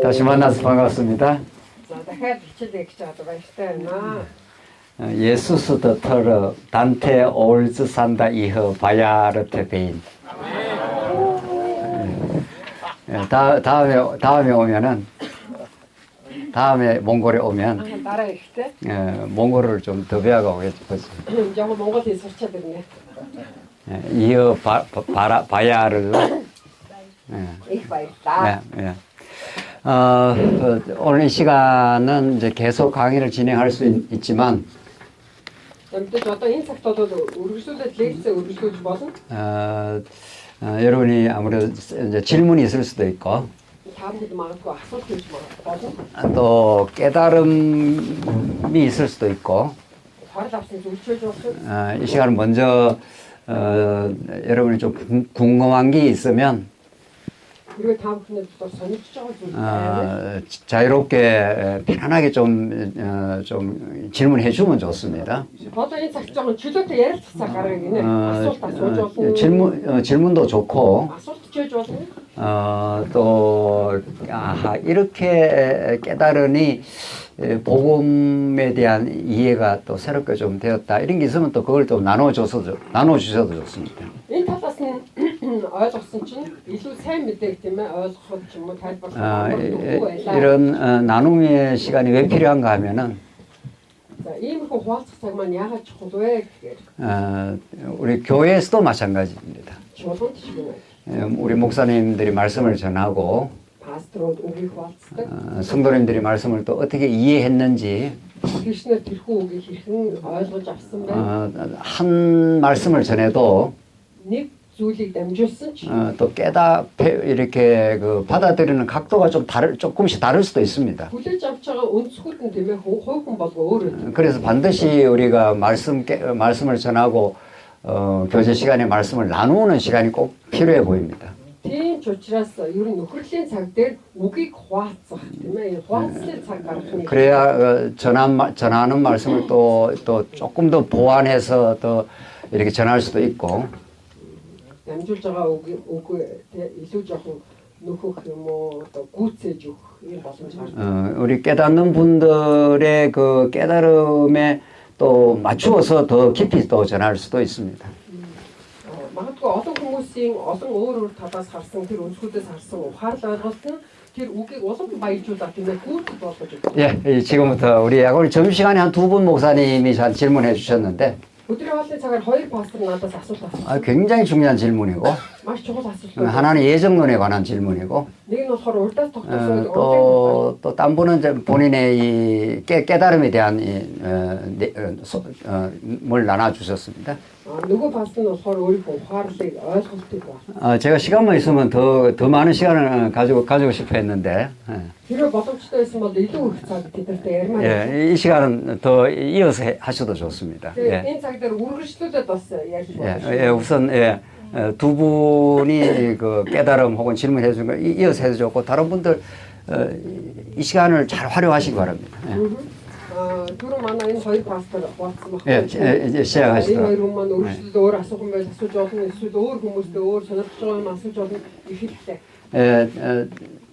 다시 만나서 반갑습니다. 예수스 터러 단테 올즈 산다 이허 바야르트 베인. 다음에 오면은 다음에 몽골에 오면 몽골을 좀 더 배워가겠지. 이어 바야르. 오늘 이 시간은 이제 계속 강의를 진행할 수 있지만 여러분이 아무래도 이제 질문이 있을 수도 있고 또 깨달음이 있을 수도 있고 이 시간은 먼저 여러분이 좀 궁금한 게 있으면 자유롭게 편안하게 좀 질문해 주면 좋습니다. 질문도 좋고 또 이렇게 깨달으니 복음에 대한 이해가 또 새롭게 좀 되었다 이런 게 있으면 또 그걸 또 나눠주셔도 좋습니다. 이런 나눔의 시간이 왜 필요한가 하면은 우리 교회에서도 마찬가지입니다. 우리 목사님들이 말씀을 전하고 성도님들이 말씀을 또 어떻게 이해했는지 한 말씀을 전해도 또 이렇게 그 받아들이는 각도가 조금씩 다를 수도 있습니다. 그래서 반드시 우리가 말씀을 전하고 교제 시간에 말씀을 나누는 시간이 꼭 필요해 보입니다. 그래야 전하는 말씀을 또 조금 더 보완해서 더 이렇게 전할 수도 있고 우리 깨닫는 분들의 그 깨달음에 또 맞추어서 더 깊이 또 전할 수도 있습니다. 예, 지금부터 우리 오늘 점심시간에 한 두 분 목사님이 질문해 주셨는데 굉장히 중요한 질문이고 하나는 예정론에 관한 질문이고 또 딴 분은 본인의 이 깨달음에 대한 뭘 나눠주셨습니다. 제가 시간만 있으면 더 많은 시간을 가지고 싶어 했는데 이 시간은 더 이어서 하셔도 좋습니다. 우선 두 분이 그 깨달음 혹은 질문해 준 거 이어서 해도 좋고 다른 분들 이 시간을 잘 활용하시기 바랍니다. 이제 시작하시도록.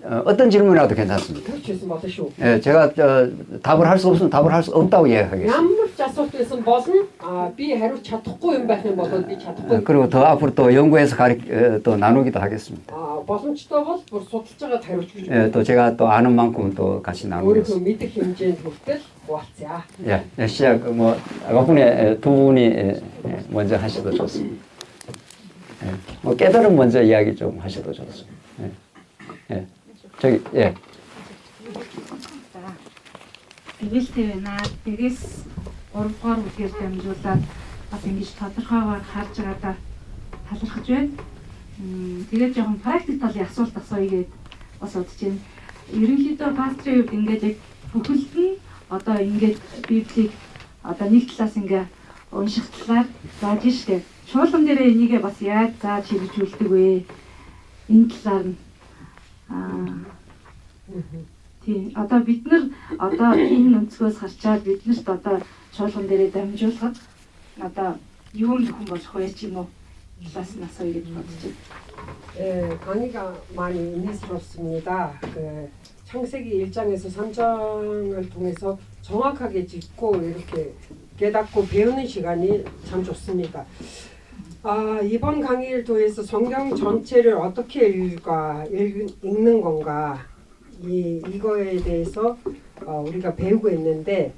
어떤 질문이라도 괜찮습니다. 제가 답을 할 수 없으면 답을 할 수 없다고 이야기하겠습니다. 그리고 더 앞으로 또 연구해서 또 나누기도 하겠습니다. 또 제가 또 아는 만큼 또 같이 나누겠습니다. 시작 두 분이 먼저 하셔도 좋습니다. 깨달음 먼저 이야기 좀 하셔도 좋습니다. Тэгэлтэй байна. Тэгээс 3-р үгээр дамжуулаад бас ингэж тодорхойгоор харж байгаадаа талархаж байна. Тэгээд жоохон практик талын асуулт асууя гээд бас бодож байна. Ерөнхийдөө пастрын хувьд ингээд яг бүхэлд нь одоо ингээд библийг одоо нэг талаас ингээ унших талаар зааж штэ. Чуулган дээр энийгээ бас яаж зааж хэрэгжүүлдэг вэ? Энэ талаар нь тийм одоо бид нар одоо энэ өнцгөөс харчаад биднэрт одоо чуулган дээрээ дамжуулахад одоо юу нөхөн болох вэ ч юм уу талаас нь асууя гэж бодож байна. 예, 강의가 많이 인내스럽습니다. 그 창세기 1장에서 3장을 통해서 정확하게 짚고 이렇게 깨닫고 배우는 시간이 참 좋습니다. 이번 강의를 통해서 성경 전체를 어떻게 읽는 건가 이거에 대해서 우리가 배우고 있는데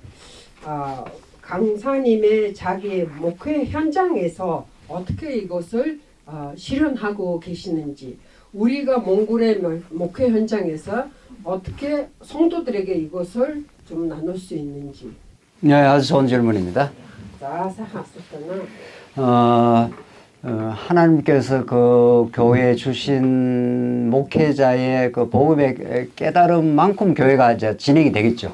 강사님의 자기의 목회 현장에서 어떻게 이것을 실현하고 계시는지 우리가 몽골의 목회 현장에서 어떻게 성도들에게 이것을 좀 나눌 수 있는지. 네, 아주 좋은 질문입니다. 자, 생각했었잖아. 하나님께서 그 교회에 주신 목회자의 그 복음의 깨달음만큼 교회가 이제 진행이 되겠죠.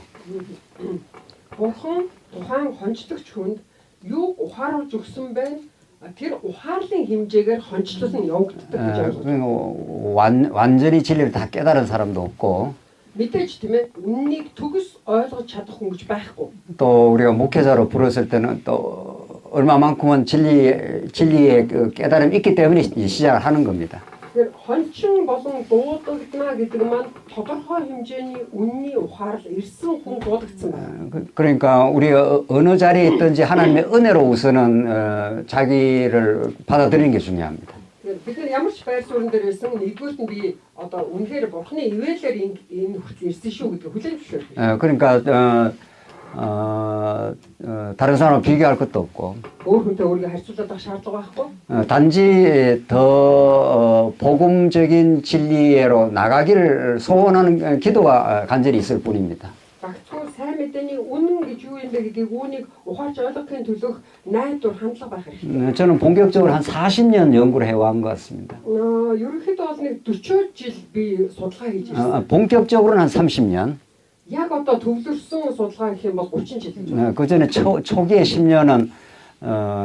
Бурхан тухайн хонцлогч хүнд юу ухааруулж өгсөн бэ? Тэр ухаарлын хэмжээгээр хонцлол нь явагддаг гэж ойлгож 완전히 진리를 다 깨달은 사람도 없고 мэдээж тийм ээ үннийг төгс ойлгож чадах хүн гэж байхгүй. 또 우리가 목회자로 부르실 때는 또 얼마만큼은 진리의 그 깨달음이 있기 때문에 시작을 하는 겁니다. Тэгэхээр хончин болон дуудагдана гэдэг маань тодорхой хэмжээний үнний ухаарл ирсэн хүн дуудагдсан байна. 그러니까 우리가 어느 자리에 있든지 하나님의 은혜로 우선은 자기를 받아들이는 게 중요합니다. бид нар ямар ч байр суурин дээр байсан нэгдүгürt нь би одоо үнэхээр бурхны ивэлээр энэ хүртэл ирсэн шүү гэдгийг хүлээн зөвшөөрөх. 그러니까 다른 사람과 비교할 것도 없고 өөр хүнтэй өөрийгөө харьцуулаад байх шаардлага байхгүй. 단지 더 복음적인 진리로 나가기를 소원하는 기도가 간절히 있을 뿐입니다. Багцгүй сайн мэдээний үнэн гэж юу юм бэ гэдгийг үүнийг ухаарч ойлгохын төлөх найдвар хандлага байх хэрэгтэй. 저는 본격적으로 한 40년 연구를 해온 것 같습니다. ерөнхийдөө бол нэг 40 жил би судалгаа хийж ирсэн. 본격적으로는 한 30년. Яг одоо төвлөрсөн судалгаа гэх юм бол 30 жил гэж. 그 전에 초기에 10년은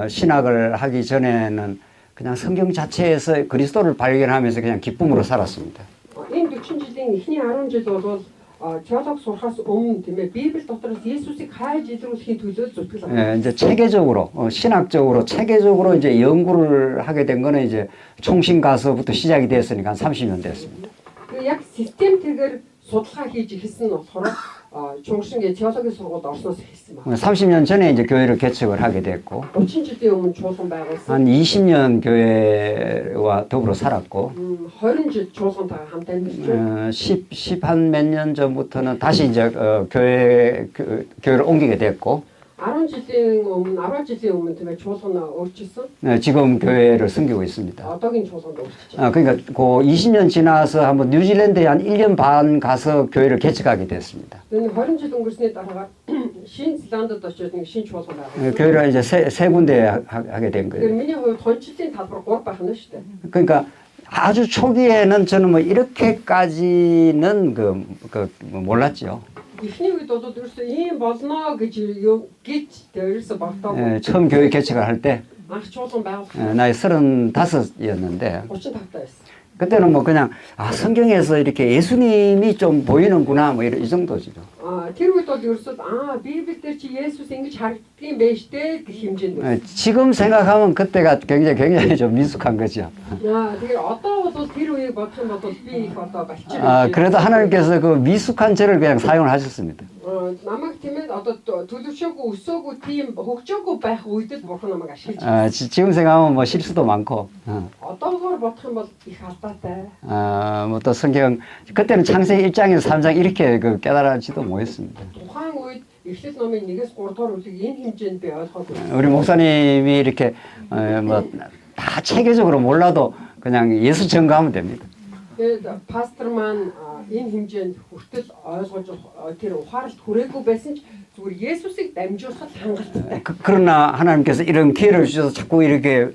신학을 하기 전에는 그냥 성경 자체에서 그리스도를 발견하면서 그냥 기쁨으로 살았습니다. Энэ 40 жилийн эхний 10 жил бол теолог сурахаас өмнө тийм ээ Библи дотроос Есүсийг хайж илрүүлэхийн төлөө зүтгэл. 이제 체계적으로 신학적으로 체계적으로 이제 연구를 하게 된 거는 이제 총신 가서부터 시작이 됐으니까 한 30년 됐습니다. Яг системтэйгээр судалгаа хийж эхэлсэн нь болохоор 중심계 теологийн сургуульд орсноос эхэлсэн байна. 30년 전에 이제 교회를 개척을 하게 됐고 30 жилийн өмнө чуулган байгуулсан. 한 20년 교회와 더불어 살았고 20 жил чуулгантайгаа хамт амьдарч 10한 몇 년 전부터는 다시 이제 교회를 옮기게 됐고 10 жилийн өмнө тийм ээ чуулган өөрчилсөн. 지금 교회를 섬기고 있습니다. одоогийн чуулганд өөрчилж. 그러니까 그 20년 지나서 한번 뉴질랜드에 한 1년 반 가서 교회를 개척하게 됐습니다. Энэ 20 жил өнгөрсний дараагаар Шинзландд очиж нэг шинэ чуулган байгуулсан. 교회를 이제 세 군데 하게 된 Тэгэхээр 거예요. миний хувьд хончлын талбар 3 байх нь шүү дээ. 그러니까 아주 초기에는 저는 뭐 이렇게까지는 몰랐죠. Эхний үед бол ерөөсөө ийм болно гэж ерөөсөө багтаагүй. 처음 교회 개척을 할 때 Анх чуулган байгуулсан. 나이 35이었는데 35 таа байсан. 그때는 뭐 그냥 성경에서 이렇게 예수님이 좀 보이는구나 뭐 이 정도죠. Тэр үед бол ерөөсөө Библиэлд чи Есүс ингэж харагдсан байж дээ гэх хэмжээнд. 지금 생각하면 그때가 굉장히 좀 미숙한 거죠. Тэгээ одоо бол тэр үеийг бодох юм бол би их одоо балчир. 그래도 하나님께서 그 미숙한 저를 그냥 사용을 하셨습니다. намайг тийм ээ одоо төлөвшөөгүй өсөөгүй тийм хөгжөөгүй байх үед л бурхан намайг ашиглаж. 지금 생각하면 뭐 실수도 많고. одоогоор бодох юм бол их алдаатай. 뭐 또 성경 그때는 창세기 1장에서 3장 이렇게 깨달아지도 못했습니다. тухайн үед Эхлэл номын 1-3 дугаар бүлгийг энэ хэмжээнд би ойлгоогүй. 우리 목사님이 이렇게 뭐 다 체계적으로 몰라도 그냥 예수 증거하면 됩니다. Тэгээд пастор маань энэ хэмжээнд хүртэл ойлгож тэр ухаарлт хүрээгүй байсан ч зүгээр Есүсийг дамжуулахад хангалттай. 그러나 하나님께서 이런 기회를 주셔서 자꾸 이렇게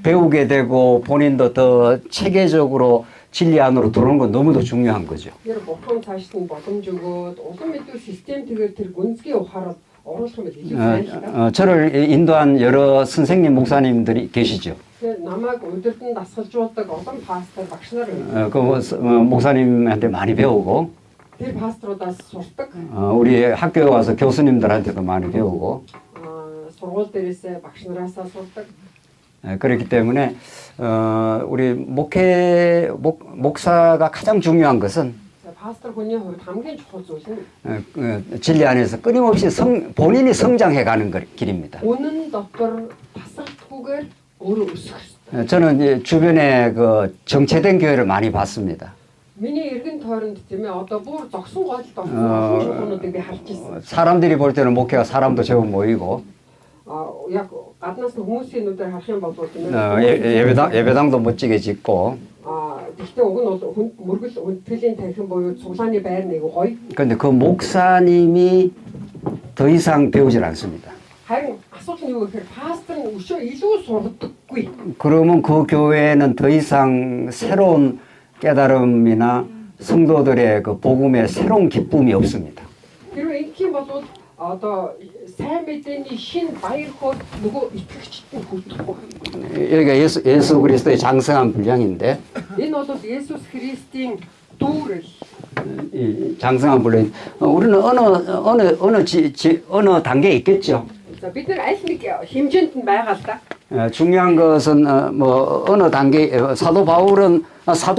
배우게 되고 본인도 더 체계적으로 진리 안으로 들어오는 건 너무도 중요한 거죠. Тэр бурхан цааш нь боломж өгөөд улам мэдүү системтэйгээр тэр гүнзгий ухаарал оруулах юм илүү сайн. 저를 인도한 여러 선생님 목사님들이 계시죠. Тэгээд намайг удирдан дасгалжуулдаг олон пастор багш нар 그 목사님한테 많이 배우고 тэр пасторудаас сурдаг. 우리 학교에 와서 교수님들한테도 많이 배우고 сургууль дээрээс багш нараасаа сурдаг. 그렇기 때문에 우리 목사가 가장 중요한 것은 Пастор хүний хувьд хамгийн чухал зүйл нь 진리 안에서 끊임없이 본인이 성장해가는 길입니다. үнэн дотор тасралтгүйгээр өөрөө өсөх хэрэгтэй. 저는 이제 주변에 그 정체된 교회를 많이 봤습니다. Миний эргэн тойронд тийм ээ одоо бүр зогсон гойлд орсон олон чуулгануудыг би харж ирсэн. 사람들이 볼 때는 목회가 사람도 제법 모이고 Яг гаднаас нь хүмүүсийн нүдээр харах юм бол тийм ээ 예배당도 멋지게 짓고 гэхдээ уг нь бол мөргөл хүндэтгэлийн танхим буюу цуглааны байр нэг гоё. 그런데 그 목사님이 더 이상 배우질 않습니다. Харин асуудал нь юу гэхээр пастор нь өшөө илүү сурдаггүй. 그러면 그 교회는 더 이상 새로운 깨달음이나 성도들의 그 복음의 새로운 기쁨이 없습니다. Хэрвээ ингэх юм бол одоо сайн мэдээний шин баяр хөөр нөгөө итгэгчдэд хүрдэхгүй. 여기가 예수 그리스도의 장성한 분량인데 Энэ бол Есүс Христийн дүүрэл. 이 장성한 분량. 우리는 어느 단계에 있겠죠. За бид нар аль нэг хэмжээнд нь байгаа л да. 중요한 것은 뭐 어느 단계 사도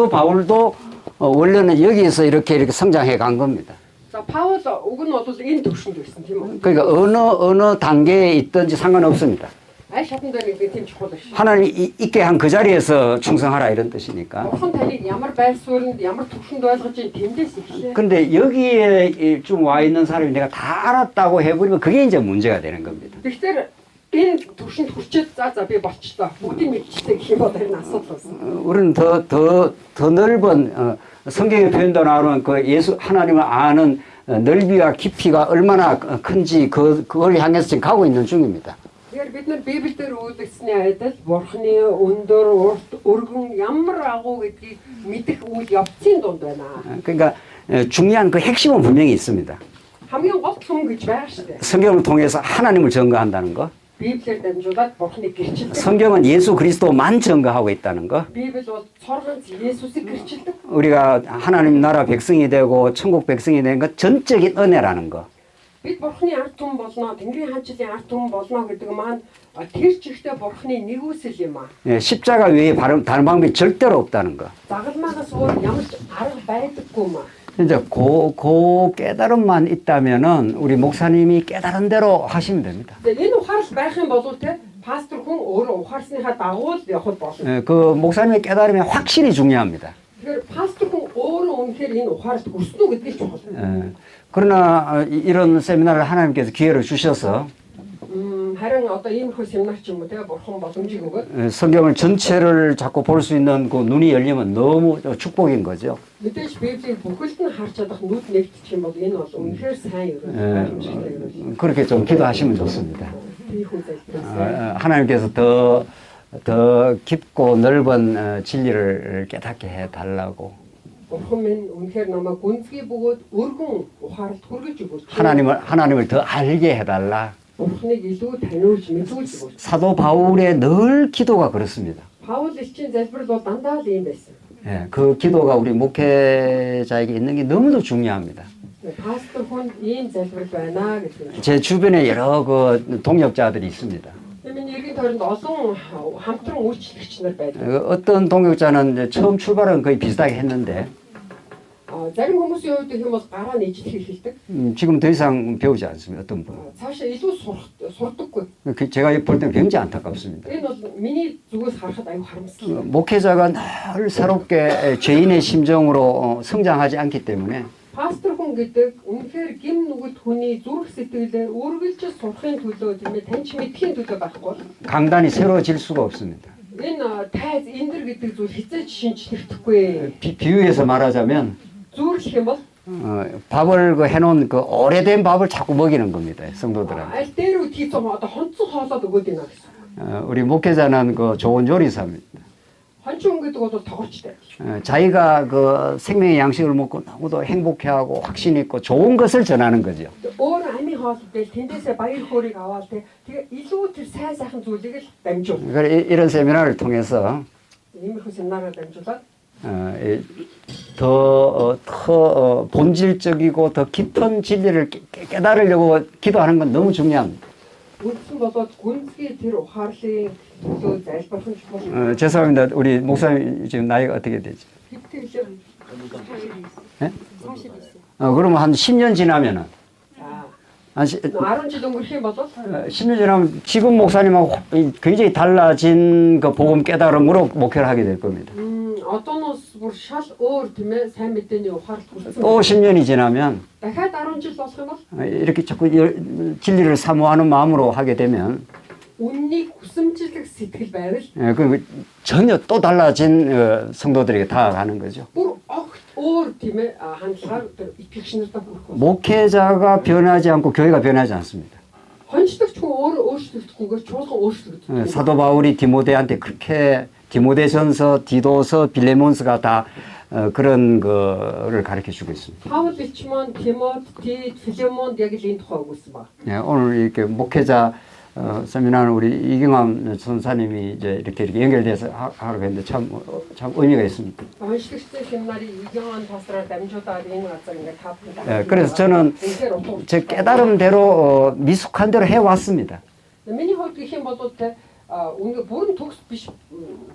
바울도 원래는 여기서 이렇게 성장해 간 겁니다. За Паул уг нь бол энэ төвшөнд байсан тийм үү? 그러니까 어느 단계에 있든지 상관없습니다. Аль шатнд байна гэдэг тийм чухал биш. 하나님 있게 한 그 자리에서 충성하라 이런 뜻이니까. Бурхан таныг ямар байр сууринд ямар төвшөнд ойлгож ийн тэмдээс эхлэе. 근데 여기에 좀 와 있는 사람이 내가 다 알았다고 해버리면 그게 이제 문제가 되는 겁니다. Тэгэхээр энэ төвшөнд хүрчээд за би болчихлоо. Бүгдийг мэдчихлээ гэх юм бол энэ асуудал байна. 우리는 더 넓은 성경의 표현도 나오는 그 예수 하나님을 아는 넓이와 깊이가 얼마나 큰지 그걸 향해서 지금 가고 있는 중입니다. Тэгэхээр бид нар Библиэлд үйлдэгсний айдал Бурханы өндөр урт өргөн ямар агуу гэдгийг мэдэх үйл явцын дунд байна. 그러니까 중요한 그 핵심은 분명히 있습니다. хамгийн гол юм гэж байгаа шүү дээ. 성경을 통해서 하나님을 증거한다는 거. Библиэр дамжуулаад Бурханыг гэрчилдэг. 성경은 예수 그리스도만 증거하고 있다는 거. Библи бол цорганц Есүсийг гэрчилдэг. 우리가 하나님 나라 백성이 되고 천국 백성이 된 것 전적인 은혜라는 거. Бид Бурханы ард түмэн болно, Тэнгэрийн хаанчлалын ард түмэн болно гэдэг маань тэр чигтээ Бурханы нэгүсэл юм аа. 십자가 외에 다른 방법이 절대로 없다는 거. Загалмаагаас өөр ямар ч арга байдаггүй юм аа. 이제 그 깨달음만 있다면은 우리 목사님이 깨달은 대로 하시면 됩니다. Энэ ухаарл байх юм бол те пастор хүн өөрөө ухаарсныхаа дагуу л явах болно. 그 목사님의 깨달음이 확실히 중요합니다. Тэгэхээр пастор хүн өөрөө үнэхээр энэ ухаарт хүрсэн үү гэдгийг чухал. 그러나 이런 세미나를 하나님께서 기회를 주셔서 харин одоо иймэрхүү семинар ч юм уу те бурхан боломжийг өгөөд 성경을 전체를 자꾸 볼 수 있는 그 눈이 열리면 너무 축복인 거죠. мэдээж Библийг бүхэлд нь харж чадах нүд нэгтгэх юм бол энэ бол үнэхээр сайн юу гайхамшигтай юу. 그렇게 좀 기도하시면 좋습니다. Би хүн залбирсан. 하나님께서 더 깊고 넓은 진리를 깨닫게 해달라고. бурхан минь үнэхээр намайг гүнзгий бөгөөд өргөн ухаарлт хүргэж өгөөч. 하나님을 더 알게 해달라. бурханыг илүү таниулж мэдүүлж өгөөч. 사도 바울의 늘 기도가 그렇습니다. Паул ичийн залбирал бол дандаа л ийм байсан. 예, 그 기도가 우리 목회자에게 있는 게 너무도 중요합니다. пастор хүн ийм залбирал байна гэдэг. 제 주변에 여러 그 동역자들이 있습니다. Миний эргэн тойронд олон хамтран үйлчлэгч нар байдаг. 어떤 동역자는 처음 출발은 거의 비슷하게 했는데 зарим хүмүүсийн хувьд гэх юм бол гараа нийжлэх хэлдэг. 지금 더 이상 배우지 않습니다. 어떤 분. цаашаа илүү сурдаггүй. 제가 볼 때는 굉장히 안타깝습니다. Энэ бол миний зүгээс харахад аюу харамсал. 목회자가 늘 새롭게 죄인의 심정으로 성장하지 않기 때문에 Пастор хүн гэдэг үнэхээр гим нүгэл хүний зүрх сэтгэлээр үргэлж сурахын төлөө тийм ээ таньж мэдхийн төлөө байхгүй. 강단이 새로워질 수가 없습니다. Энэ тайз эндэр гэдэг зүйл хизээж шинжлэхдэггүй. 비유해서 말하자면 Зүүрлэх юм бол 밥을 해놓은 그 오래된 밥을 자꾸 먹이는 겁니다. 성도들한테. аль дээр үтгий цом одоо хонцсон хоолоод өгөөд ийна гэсэн. 우리 목회자는 그 좋은 요리사입니다. Хончин хүн гэдэг бол тоглолчтой. 자기가 그 생명의 양식을 먹고 너무도 행복해하고 확신 있고 좋은 것을 전하는 거죠. Өөр амийн хоолтой тэндээсээ баяр хөөргийг аваад тэгээ илүү тэр сайн сайхан зүйлийг л дамжуул. 이런 세미나를 통해서 Иймэрхүү семинараар дамжуулаад 더 본질적이고 더 깊은 진리를 깨달으려고 기도하는 건 너무 중요합니다. Үндсэн болоод гүнзгий тэр ухаарлын төлөө залбирах нь чухал. 죄송합니다. 우리 목사님 지금 나이가 어떻게 되죠? хэвтгэлээ. 예? 그러면 한 10년 지나면은 За 한 10 жил өнгөрөх юм бол 10년 지나면 지금 목사님하고 굉장히 달라진 그 복음 깨달음으로 목회를 하게 될 겁니다. одооноос бүр шал өөр тийм ээ сайн мэдээний ухаарлт хүрсэн. 또 10년이 지나면 дахиад 10 жил болох юм бол 이렇게 자꾸 진리를 사모하는 마음으로 하게 되면 үннийг хүсэмжлэх сэтгэл байвал 그 전혀 또 달라진 성도들에게 다가가는 거죠. бүр огт өөр тийм ээ хандлагаар тэр итгэгч нартай хүрэх бол 목회자가 변하지 않고 교회가 변하지 않습니다. хонцлогч хүн өөр өөрчлөгдөхгүйгээр чуулган өөрчлөгдөх. 사도 바울이 디모데한테 그렇게 디모데전서, 디도서, 빌레몬스가 다 그런 거를 가르쳐 주고 있습니다. Паул Бичмон, Тимоти, Филемонд яг л энэ тухай өгсөн ба. 예, 오늘 이렇게 목회자 세미나는 우리 이경암 선사님이 이제 이렇게 연결돼서 하라고 했는데 참 의미가 있습니다. Онцлогчтой семинарын Игэн тасраар дамжуулаад энэ газар ингээд та бүхэнд. 예, 그래서 저는 제 깨달음대로 미숙한 대로 해왔습니다. Миний хувьд гэх юм бол тэ үнэ бүрэн төгс биш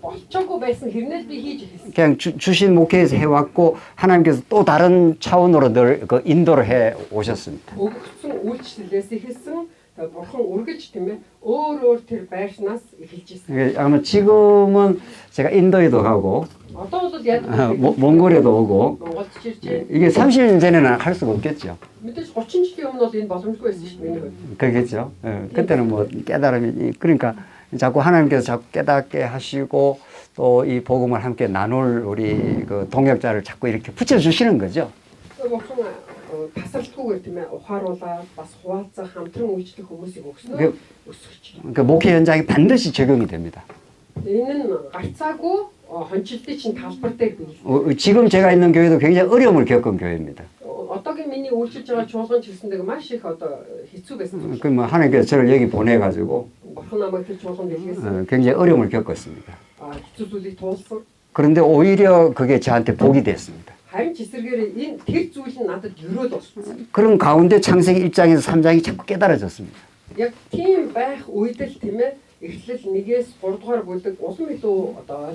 болчоогүй байсан хэрнээ би хийж ирсэн. 그냥 주신 목회에서 해왔고 하나님께서 또 다른 차원으로 늘 그 인도를 해 오셨습니다. Өгсөн үйлчлэлээс эхэлсэн бурхан үргэлж тийм ээ өөр тэр байршнаас эхэлж ирсэн. 아마 지금은 제가 인도에도 가고 Одоо бол яг 몽골에도 오고 Монголд чирч 이게 30년 전에는 할 수가 없겠죠. мэдээж 30 жилийн өмнө бол энэ боломжгүй байсан шүү дээ миний хувьд. 그렇겠죠. 예, 그때는 뭐 깨달음이 그러니까 자꾸 하나님께서 자꾸 깨닫게 하시고 또 이 복음을 함께 나눌 우리 그 동역자를 자꾸 이렇게 붙여주시는 거죠. Бурхан тасралтгүйгээр тийм ээ ухааруулаад бас хуваалцах хамтран үйлчлэх хүмүүсийг өгснөө өсгөж. 그 목회 현장에 반드시 적용이 됩니다. Энэ нь гарцаагүй хончлтын чинь талбар дээр бий. 지금 제가 있는 교회도 굉장히 어려움을 겪은 교회입니다. одоогийн миний үйлчилж байгаа чуулган ч гэсэндээ маш их одоо хэцүү байсан. 그 뭐 하나님께서 저를 여기 보내가지고 бурхан намайг тэр чуулганд илгээсэн. 굉장히 어려움을 겪었습니다. хэцүү зүйлийг туулсан. 그런데 오히려 그게 저한테 복이 됐습니다. харин ч эсэргээр энэ тэр зүйл нь надад өрөөл болсон. 그런 가운데 창세기 1장에서 3장이 자꾸 깨달아졌습니다. Яг тийм байх үед л тийм ээ эхлэл 1-ээс 3 дугаар бүлэг улам илүү одоо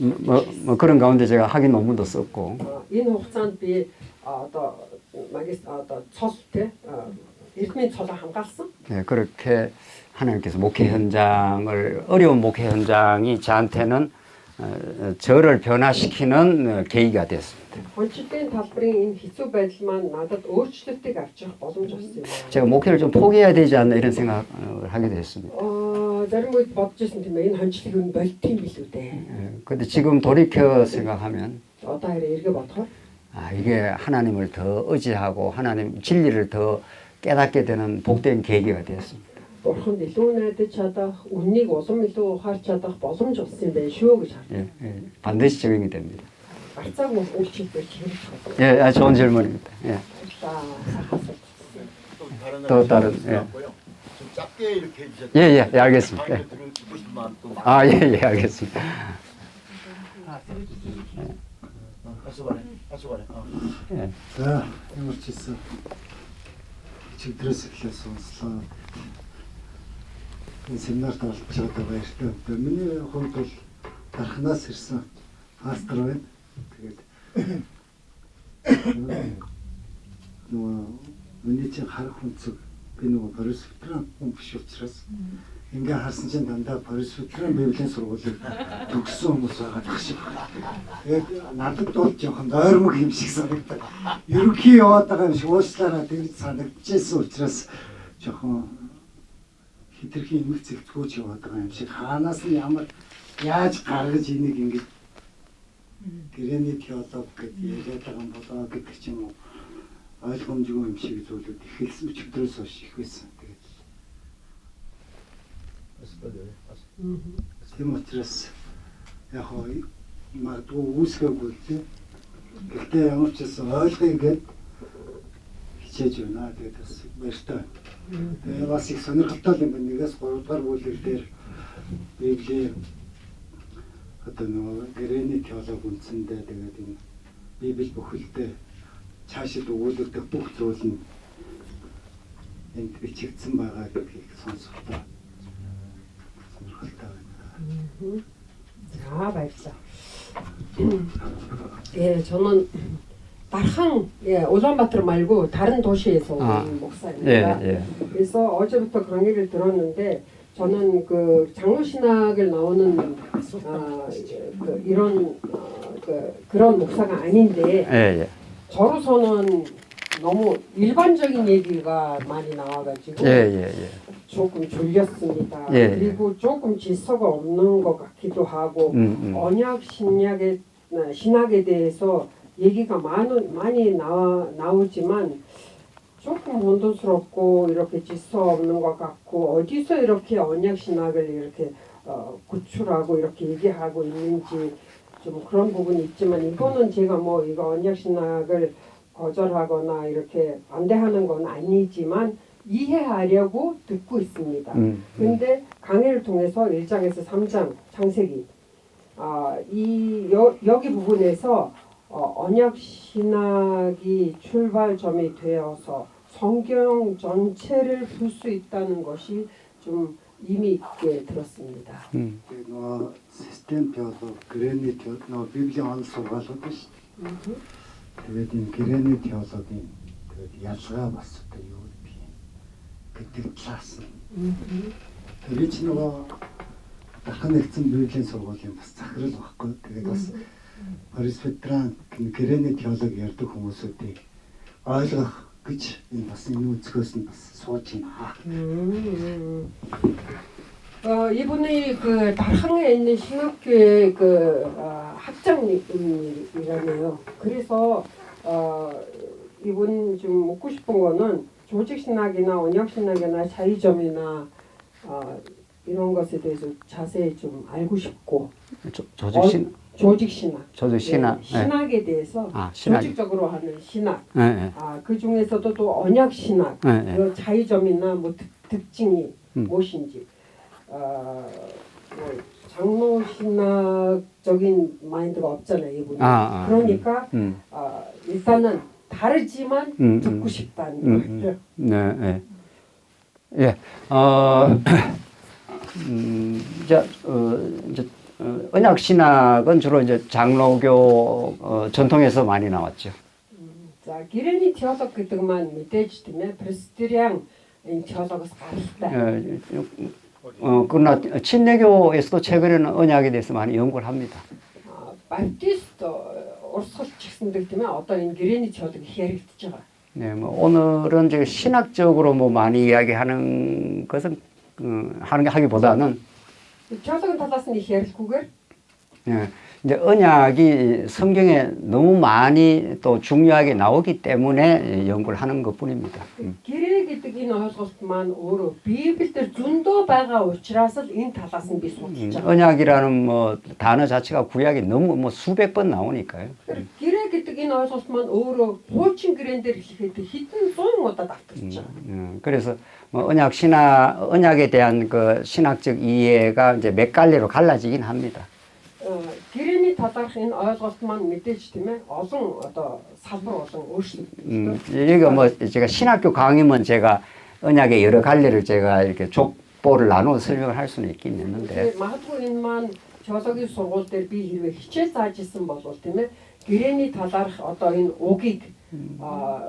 뭐 그런 가운데 제가 학위 논문도 썼고 энэ хугацаанд би одоо магистр одоо цол тий эрдмийн цолоо хамгаалсан. 네, 그렇게 하나님께서 목회 현장을 어려운 목회 현장이 저한테는 저를 변화시키는 계기가 됐습니다. Хончлтын талбарын энэ хэцүү байдал маань надад өөрчлөлтийг авч явах боломж олсон юм. 제가 목회를 좀 포기해야 되지 않나 이런 생각을 하게 됐습니다. зарим үед бодож байсан тийм ээ энэ хончлыг нь болтгийн билүү дээ. 근데 지금 돌이켜 생각하면 Одоо хараа эргээ бодохоор 이게 하나님을 더 의지하고 하나님 진리를 더 깨닫게 되는 복된 계기가 되었습니다. Бурханд илүү найдаж чадах, үннийг улам илүү ухаарч чадах боломж олсон юм байна шүү гэж харж. 반드시 적용이 됩니다. Гарцаагүй үйлчлэлээр хэрэгжих байна. 예, 좋은 질문입니다. 예. 또 다른 예. 좀 짧게 이렇게 해주셔도 예, 알겠습니다. 예. 듣고 싶은 마음도 예, 알겠습니다. 하수관에. 예. За, ямар ч хэлсэн чигдрээс эхлээ сонслоо. Энэ семинарт оролцож байгаадаа баяртай. Миний хувьд бол дархнаас ирсэн пастор байна. Тэгээд нөгөө миний чинь харах үнцэг би нөгөө Борисвитран хүн биш учраас ингээ харсан чинь дандаа Борисвитран Библийн сургуулийг төгссөн хүмүүс байгаа гэх шиг. Тэгээд надад бол жоохон ойрмог юм шиг санагдав. Ерөнхий яваад байгаа юм шиг уучлаарай гэж санагдчихсэн учраас жоохон хитрхийн эмэг зэгцгөөж яваад байгаа юм шиг хаанаас нь ямар яаж гаргаж энийг ингэж гэрээний теолог гэдэг яриад байгаа юм болоо гэдэг ч юм уу ойлгомжгүй юм шиг зүйлүүд ихэлсэн өчигдрөөс хойш их байсан. Тэгээд тийм учраас яг хоо магадгүй үүсгээгүй тийм. Гэхдээ ямар ч гэсэн ойлгоё гэж хичээж байна. Тэгээд бас баяртай. Тэгээд бас их сонирхолтой юм байна. 1-3 дугаар бүлэг дээр Библийн одоо нөгөө гэрээний теолог үндсэндээ тэгээд энэ Библи бүхэлдээ цаашид өгүүлэгдэх бүх зүйл нь энд бичигдсэн байгаа гэдгийг сонсохдоо сонирхолтой байна. 자, 말자. 예, 저는 дархан 예, 울란바토르 말고 다른 도시에서 온 목사입니다. 예, 예. 그래서 어제부터 강의를 들었는데 저는 그 장로신학을 나오는 이런 그런 목사가 아닌데 예, 예. 저로서는 너무 일반적인 얘기가 많이 나와가지고 예, 예, 예. 조금 졸렸습니다. 예, 예. 그리고 조금 질서가 없는 것 같기도 하고 언약 신학에 대해서 얘기가 많이 나오지만 조금 혼돈스럽고 이렇게 질서 없는 것 같고 어디서 이렇게 언약 신학을 이렇게 구출하고 이렇게 얘기하고 있는지 좀 그런 부분이 있지만 이거는 제가 뭐 이거 언약 신학을 거절하거나 이렇게 반대하는 건 아니지만 이해하려고 듣고 있습니다. 근데 강의를 통해서 1장에서 3장 창세기 여기 부분에서 언약 신학이 출발점이 되어서 성경 전체를 풀 수 있다는 것이 좀 의미 있게 들었습니다. Тэгээд нөгөө систем теолог, грэний теолог, нөгөө Библийн он сургаалууд шүү дээ. Тэгээд энэ грэний теологийн тэгээд ялгаа бас одоо юу гэдэг талаас нь. Тэгээд ч нөгөө дахин нэгдсэн Библийн сургуулийн бас захирал баггүй. Тэгээд бас Пресвитеран грэний теолог ярьдаг хүмүүсүүдийг ойлгох гэж энэ бас энэ үзгөөс нь бас сууж байна. 이분이 그 다항에 있는 신학교의 그 학장이라네요. 그래서 이분 좀 묻고 싶은 거는 조직 신학이나 언약 신학이나 자의점이나 이런 것에 대해서 자세히 좀 알고 싶고 조직 신학. 예, 신학에 대해서 조직적으로 하는 신학. 예, 그 중에서도 또 언약 신학. 예. 자의점이나 뭐 특징이 무엇인지. 뭐 장로 신학적인 마인드가 없잖아요, 이분이. 그러니까 일단은 다르지만 듣고 싶다는 거죠. 네, 예. 이제 언약 신학은 주로 이제 장로교 전통에서 많이 나왔죠. 자, 기레니 теолог гэдэг маань мэдээж тийм ээ 프레스티리안 теологоос гаралтай. 그러나 친례교에서도 최근에는 언약에 대해서 많이 연구를 합니다. 바티스트 орсголч гэсэндэг тийм ээ одоо энэ 기레니 теолог их яригдж байгаа. 네, 뭐 오늘은 이제 신학적으로 뭐 많이 이야기하는 것은 하기보다는 теологийн талаас нь их ярилгүйгээр 예, 이제 언약이 성경에 너무 많이 또 중요하게 나오기 때문에 연구를 하는 것뿐입니다. гэрээ гэдэг энэ ойлголт маань өөрөө Библиэлд зөндөө байгаа учраас л энэ талаас нь би судалж байгаа. 언약이라는 뭐 단어 자체가 구약에 너무 뭐 수백 번 나오니까요. гэрээ гэдэг энэ ойлголт маань өөрөө хуучин гэрээн дээр хэлэхэд хэдэн зуун удаа давтагдж байгаа. 그래서 뭐 언약에 대한 그 신학적 이해가 이제 몇 갈래로 갈라지긴 합니다. гэрээний талаарх энэ ойлголт маань мэдээж тийм ээ олон одоо салбар болон өөрчлөлт. 여기가 뭐 제가 신학교 강의면 제가 언약의 여러 갈래를 제가 이렇게 족보를 나누어 설명을 할 수는 있긴 있는데. магадгүй энэ маань теологийн сургууль дээр би хэрвээ хичээл зааж исэн бол тийм ээ гэрээний талаарх одоо энэ угийг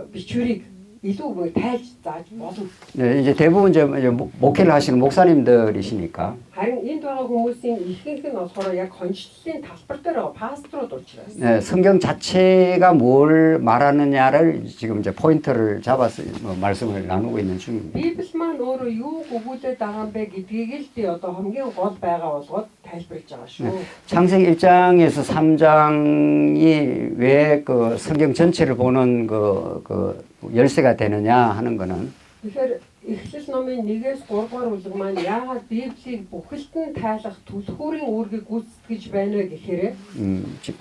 бичвэрийг илүү тайлж зааж болно. 네, 이제 대부분 이제 목회를 하시는 목사님들이시니까. харин энд байгаа хүмүүсийн ихэнх нь болохоор яг 건축лийн талбар дээр байгаа пасторууд учраас. 네, 성경 자체가 뭘 말하느냐를 지금 이제 포인트를 잡아서 말씀을 나누고 있는 중입니다. Библи маань өөрөө юу өгүүлээд байгаа юм бэ гэдгийг л би одоо хамгийн гол байгаа болгоод тайлбарлаж байгаа шүү. 창세기 1장에서 3장이 왜 그 성경 전체를 보는 그 열쇠가 되느냐 하는 거는 Тэгэхээр Эхлэл номын 1-ээс 3 дугаар бүлэг маань яагаад Библийг бүхэлд нь тайлах түлхүүрийн үүргийг гүйцэтгэж байна вэ гэхээр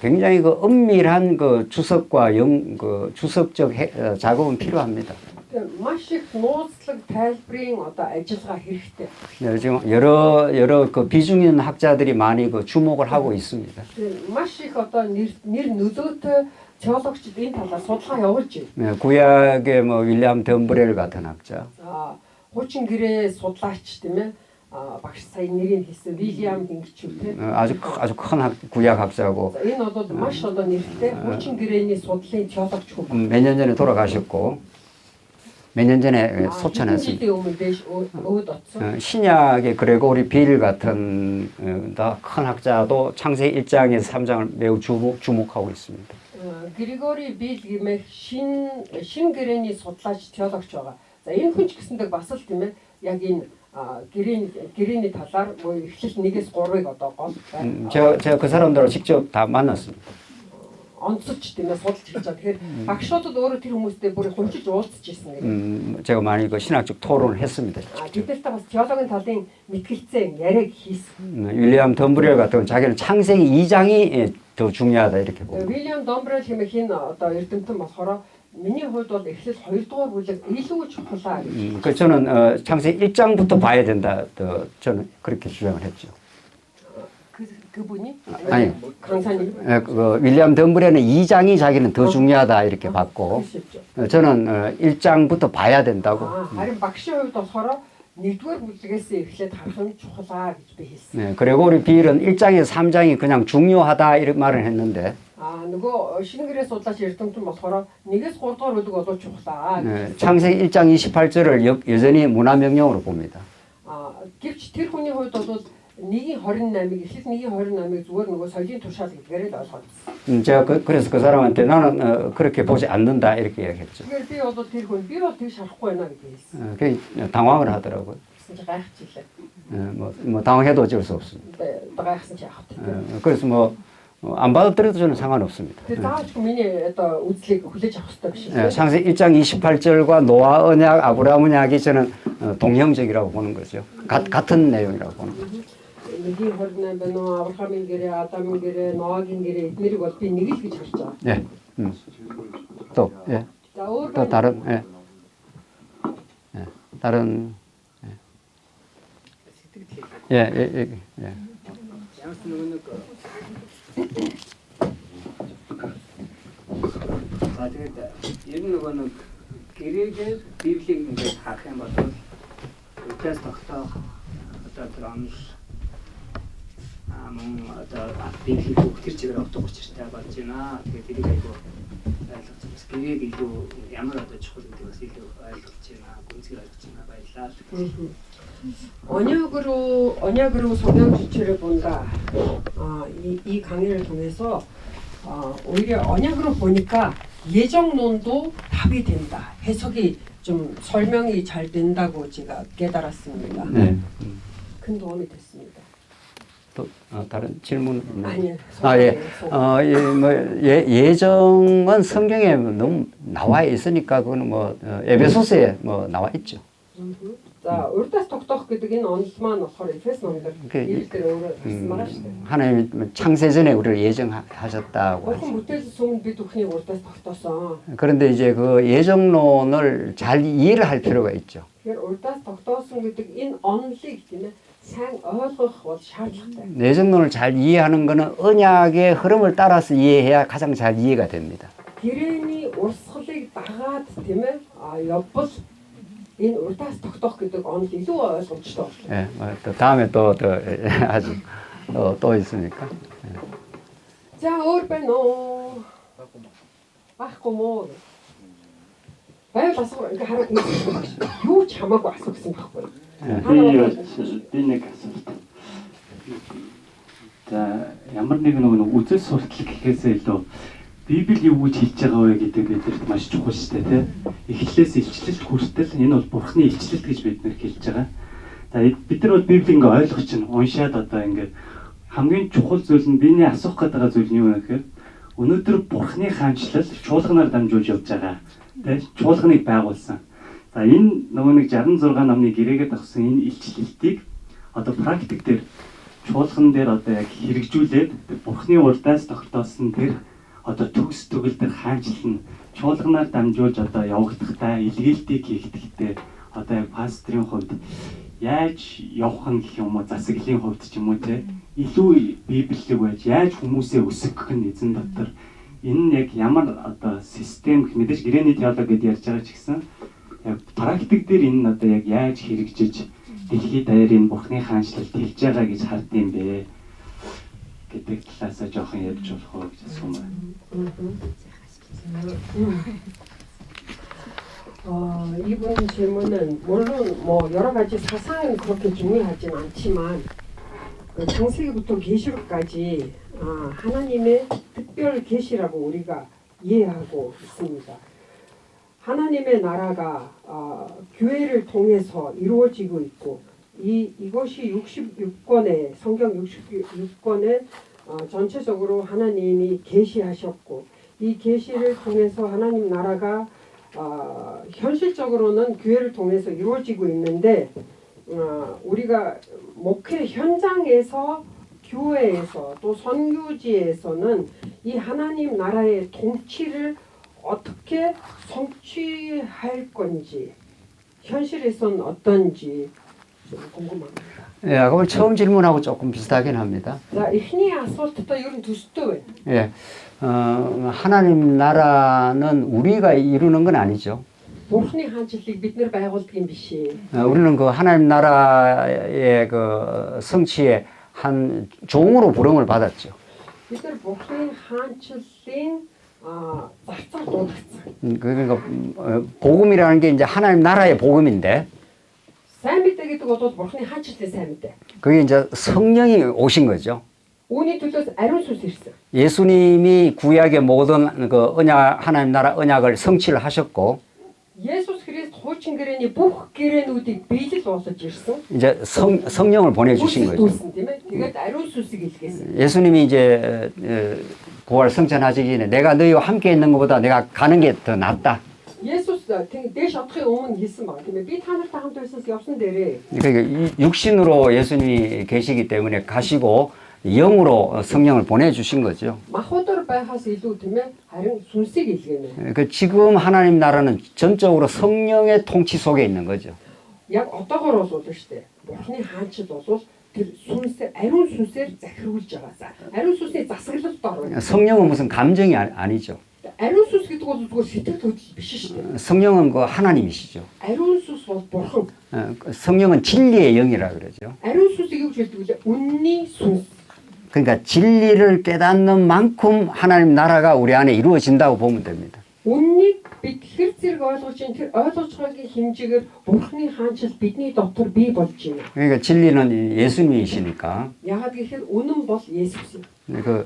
굉장히 그 엄밀한 그 주석과 그 주석적 작업은 필요합니다. маш их нууцлаг тайлбарын одоо ажиллагаа хэрэгтэй. 네, 지금 여러 그 비중 있는 학자들이 많이 그 주목을 하고 있습니다. маш их одоо нэр нөлөөтэй теологчид энэ талаар судалгаа явуулж байна. 네, 구약의 뭐 윌리엄 덤브렐 같은 학자. Хуучин гэрээ судлаач тийм ээ багш сая нэрийг хэлсэн Вильям гингчүү те. 아주 큰 구약학자고 За энэ бол маш одоо нэртэй хуучин гэрээний судлалын теологч хүн. 몇 년 전에 돌아가셨고 몇 년 전에 소천했습니다. жилийн өмнө дэш өөд оцсон. 신약의 그레고리 빌 같은 더 큰 학자도 창세기 1장에서 3장을 매우 주목하고 있습니다. Григори Бил гэмэх шин гэрээний судлаач теологч байгаа. За энэ хүн ч гэсэндээ бас л тийм ээ яг энэ гэрээний талаар 뭐 эхлэл 1-3-ыг одоо гол байна. 제가 그 사람들을 직접 다 만났습니다. онцолж тийм ээ судалж хийж байгаа. Тэгэхээр багшуудад өөрөө тэр хүмүүстэй бүр хөнчиж уулзж ирсэн гэх. 제가 많이 그 신학적 토론을 했습니다. Гэтэл та бас теологийн талын мэтгэлцээ яриаг хийсэн. 윌리엄 덤브리얼 같은 경우는 자기는 창세기 2장이 더 중요하다 이렇게 봅니다. Вильям Домбрел хэмээх энэ одоо эрдэмтэн болохоор миний хувьд бол эхлэл 2 дугаар бүлэг илүү чухлаа гэж. 그 저는 창세기 1장부터 봐야 된다. 저는 그렇게 주장을 했죠. 그분이 아니. 강사님. 그 윌리엄 덤브리얼은 2장이 자기는 더 중요하다 이렇게 봤고 저는 1장부터 봐야 된다고. харин багшийн хувьд болохоор 1-р бүлгээс эхлээд харах нь чухлаа гэж би хэлсэн. 네, 그레고리 빌은 1장에서 3장이 그냥 중요하다 이런 말을 했는데 нөгөө шинэ гэрээ судлаач эрдэмтэн болохоор 1-3 дугаар бүлэг болоо чухлаа. 네, 창세기 1장 28절을 여전히 문화명령으로 봅니다. гэвч тэр хүний хувьд бол 1:28ыг эхлэл 1:28ыг зүгээр нөгөө соёлын туршаал гэдгээрээ л ойлгосон. 제가 그래서 그 사람한테 나는 그렇게 보지 않는다 이렇게 이야기했죠. Тэгэхээр би бол тэр хүн би бол тэгж харахгүй байна гэж хэлсэн. 그 당황을 하더라고요. Гэсэн чи гайхчихлаа. 뭐 당황해도 어쩔 수 없습니다. гайхсан чи яах вэ? 그래서 뭐 안 받아들여도 저는 상관없습니다. Тэр заавал миний одоо үзлийг хүлээж авах хэрэгтэй биш үү? 창세기 1장 28절과 노아 언약, 아브라함 언약이 저는 동형적이라고 보는 거죠. 같은 내용이라고 보는 거죠. 1:28 байна уу? Авраамийн гэрээ, Адамын гэрээ, Ноагийн гэрээ эднэрийг бол би нэг л гэж харж байгаа. 예. 또 예. За өөр 또 다른 예. 예. 다른 예. 예. 예. тэгээд ер нь нөгөө гэрээгээр Библийг ингээд харах юм бол үгээс тогтоох одоо тэр онл мөн одоо Библийн бүх тэр чигээр огт учиртай болж байна. Тэгээд тэрийг айгүй ойлгох бас гэрээг илүү ямар одоо чухал гэдэг бас илүү ойлгож байна. Гүнзгий ойлгож байна. Баярлалаа. 언약으로 성경 지체를 본다. 이 강의를 통해서 오히려 언약으로 보니까 예정론도 답이 된다. 해석이 좀 설명이 잘 된다고 제가 깨달았습니다. 네. 큰 도움이 됐습니다. 또 다른 질문 아니요. 예정은 성경에 너무 나와 있으니까 그거는 뭐 에베소서에 뭐 나와 있죠. 자, урдаас тогтоох гэдэг энэ онол маань болохоор Эфес номдэр Библиэлд өөрөө гарсан байгаа шүү дээ. 하나님이 창세 전에 우리를 예정하셨다고. Бурхан бүтээлээс өмнө бид бүхнийг урдаас тогтоосон. 그런데 이제 그 예정론을 잘 이해를 할 필요가 있죠. Тэгэхээр урдаас тогтоосон гэдэг энэ онолыг тийм ээ сайн ойлгох бол шаардлагатай. 예정론을 잘 이해하는 것은 언약의 흐름을 따라서 이해해야 가장 잘 이해가 됩니다. Гэрээний урсгалыг дагаад тийм ээ явбал энэ урдаас тогтоох гэдэг онол илүү ойлгомжтой болно. 예, 또 다음에 또 아주 또 있으니까. За өөр байна уу? Баггүй мó. Байвал асуу ингээ хараад юу ч хамаагүй асуу гэсэн байхгүй. Би нэг асуулт. За ямар нэгэн үзэл суртал гэхээсээ илүү Библи юу гэж хэлж байгаа вэ гэдэг бидэрт маш чухал шүү дээ, тийм. Эхлээс илчлэлт хүртэл энэ бол Бурхны илчлэлт гэж бид нэр хэлж байгаа. За бид нар бол Библийг ингээ ойлгох чинь уншаад одоо ингээ хамгийн чухал зүйл нь биний асуух гээд байгаа зүйл нь юу вэ гэхээр өнөөдөр Бурхны хаанчлал чуулганаар дамжуулж явж байгаа. Тийм. Чуулганыг байгуулсан. За энэ нөгөө нэг 66 намны гэрээгээд авсан энэ илчлэлтийг одоо практик дээр чуулган дээр одоо яг хэрэгжүүлээд Бурхны урдаас тогтоосон тэр одоо төгс төгөлдөр хаанчлал нь чуулганаар дамжуулж одоо явагдахтаа илгээлтийг хийгдэхдээ одоо яг пастрийн хувьд яаж явах нь гэх юм уу засаглалын хувьд ч юм уу те илүү библиэлэг байж яаж хүмүүсээ өсгөх нь эзэн дотор энэ нь яг ямар одоо систем мэдээж гэрээний теологи гэдээ ярьж байгаа ч гэсэн яг практик дээр энэ нь одоо яг яаж хэрэгжиж дэлхий даяар энэ Бурхны хаанчлалд хэлж байгаа гэж хардсан бэ гэдэг талаасаа жоохон ярьж болох уу гэж асуумаар. 이분 질문은 물론 뭐 여러 가지 사상은 그렇게 중요하진 않지만 창세기부터 계시록까지 하나님의 특별 계시라고 우리가 이해하고 있습니다. 하나님의 나라가 교회를 통해서 이루어지고 있고 이것이 66권의 성경 66권에 전체적으로 하나님이 계시하셨고 이 계시를 통해서 하나님 나라가 현실적으로는 교회를 통해서 이루어지고 있는데 우리가 목회 현장에서 교회에서 또 선교지에서는 이 하나님 나라의 통치를 어떻게 성취할 건지 현실에서는 어떤지 좀 궁금합니다. 예, 그럼 처음 질문하고 조금 비슷하긴 합니다. 자, эхний асуулттай ер нь төстэй байна. 예, 하나님 나라는 우리가 이루는 건 아니죠. Бурхны хаанчлалыг бид нэр байгуулдаг юм биш ээ. 우리는 그 하나님 나라의 그 성취에 한 종으로 부름을 받았죠. бид нар Бурхны хаанчлалын зарцаар дуудагдсан. 그러니까 복음이라는 게 이제 하나님 나라의 복음인데 сайн мэдээ гэдэг бол Бурхны хаанчлалын сайн мэдээ. 그게 이제 성령이 오신 거죠. Үүний төлөөс ариун сүнс ирсэн. 예수님이 구약의 모든 그 언약 하나님 나라 언약을 성취를 하셨고 Есүс Христ хуучин гэрээний бүх гэрээнүүдийг биелэл болгож ирсэн. 이제 성령을 보내주신 거죠. Үүсэлдүүлсэн тийм ээ. Тэгээд ариун сүнсийг илгээсэн. 예수님이 이제 부활 성천하시기 전에 내가 너희와 함께 있는 것보다 내가 가는 게 더 낫다. Есүс дээш одохын өмнө хэлсэн баг тийм ээ. Би та нартай хамт байсанс явсан дээрээ. 그러니까 육신으로 예수님이 계시기 때문에 가시고 영으로 성령을 보내주신 거죠. Махуудаар байхаас илүү тийм ээ. Харин сүнсийг илгээнэ. 그 지금 하나님 나라는 전적으로 성령의 통치 속에 있는 거죠. Яг одоогоор бол шүү дээ. Бурхны хаанчид бол тэр сүнсээр ариун сүнсээр захируулж байгаа. Ариун сүнсний засаглалд орно. 성령은 무슨 감정이 아니죠. 아리운 сүнс гэдэг бол зүгээр сэтгэл хөдлөл биш шүү дээ. 성령은 그 하나님이시죠. 아리운 сүнс бол бурхан. 성령은 진리의 영이라 그러죠. 아리운 сүнсийг юу гэж хэлдэг вэ? үнний сүнс. 그러니까 진리를 깨닫는 만큼 하나님 나라가 우리 안에 이루어진다고 보면 됩니다. Үннийг бид хэр зэрэг ойлгож чинь тэр ойлгож байгаагийн хэмжээгээр бурханы хаанчил бидний дотор бий болж байна. 그러니까 진리는 예수님이시니까. Яагаад гэхээр үнэн бол Есүс юм. 그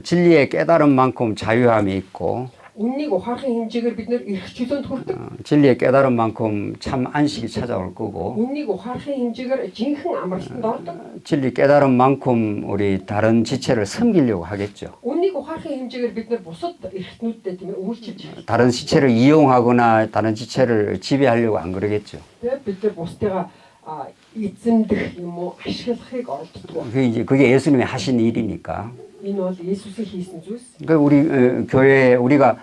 진리의 깨달은 만큼 자유함이 있고 Үннийг ухаарахын хэмжээгээр бид нэр эрх чөлөөнд хүрдэг. 진리의 깨달은 만큼 참 안식이 찾아올 거고 Үннийг ухаарахын хэмжээгээр жинхэнэ амралтанд ордог. 진리 깨달은 만큼 우리 다른 지체를 섬기려고 하겠죠. Үннийг ухаарахын хэмжээгээр бид нэр бусад эрхтнүүдтэй тийм ээ үйлчилж 다른 지체를 이용하거나 다른 지체를 지배하려고 안 그러겠죠. тэгээд бид нар бусдыгаа эзэмдэх юм уу ашиглахыг оролддог. 그게 예수님이 하신 일이니까. Энэ бол Есүсийн хийсэн зүйлс. 그러니까 우리 교회에 우리가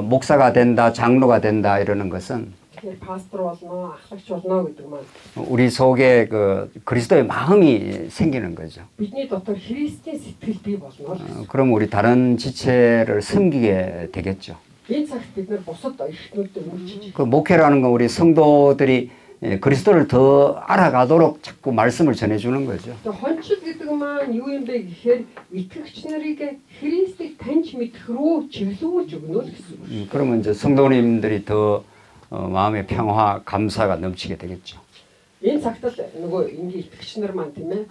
목사가 된다, 장로가 된다 이러는 것은 Тэгэхээр пастор болно, ахлагч болно гэдэг маань 우리 속에 그 그리스도의 마음이 생기는 거죠. бидний дотор Христийн сэтгэл бий болно. 그럼 우리 다른 지체를 섬기게 되겠죠. Энэ цагт бид нар бусад эрхтнүүдэд үйлчилж 그 목회라는 건 우리 성도들이 그리스도를 더 알아가도록 자꾸 말씀을 전해주는 거죠. Тэгээ хончид гэдэг маань юу юм бэ гэхээр итгэгч нарыг Христийг таньж мэдэх рүү чиглүүлж өгнө л гэсэн үг. 그러면 이제 성도님들이 더 마음의 평화, 감사가 넘치게 되겠죠. Энэ цагт л нөгөө ингээ итгэгч нар маань тийм ээ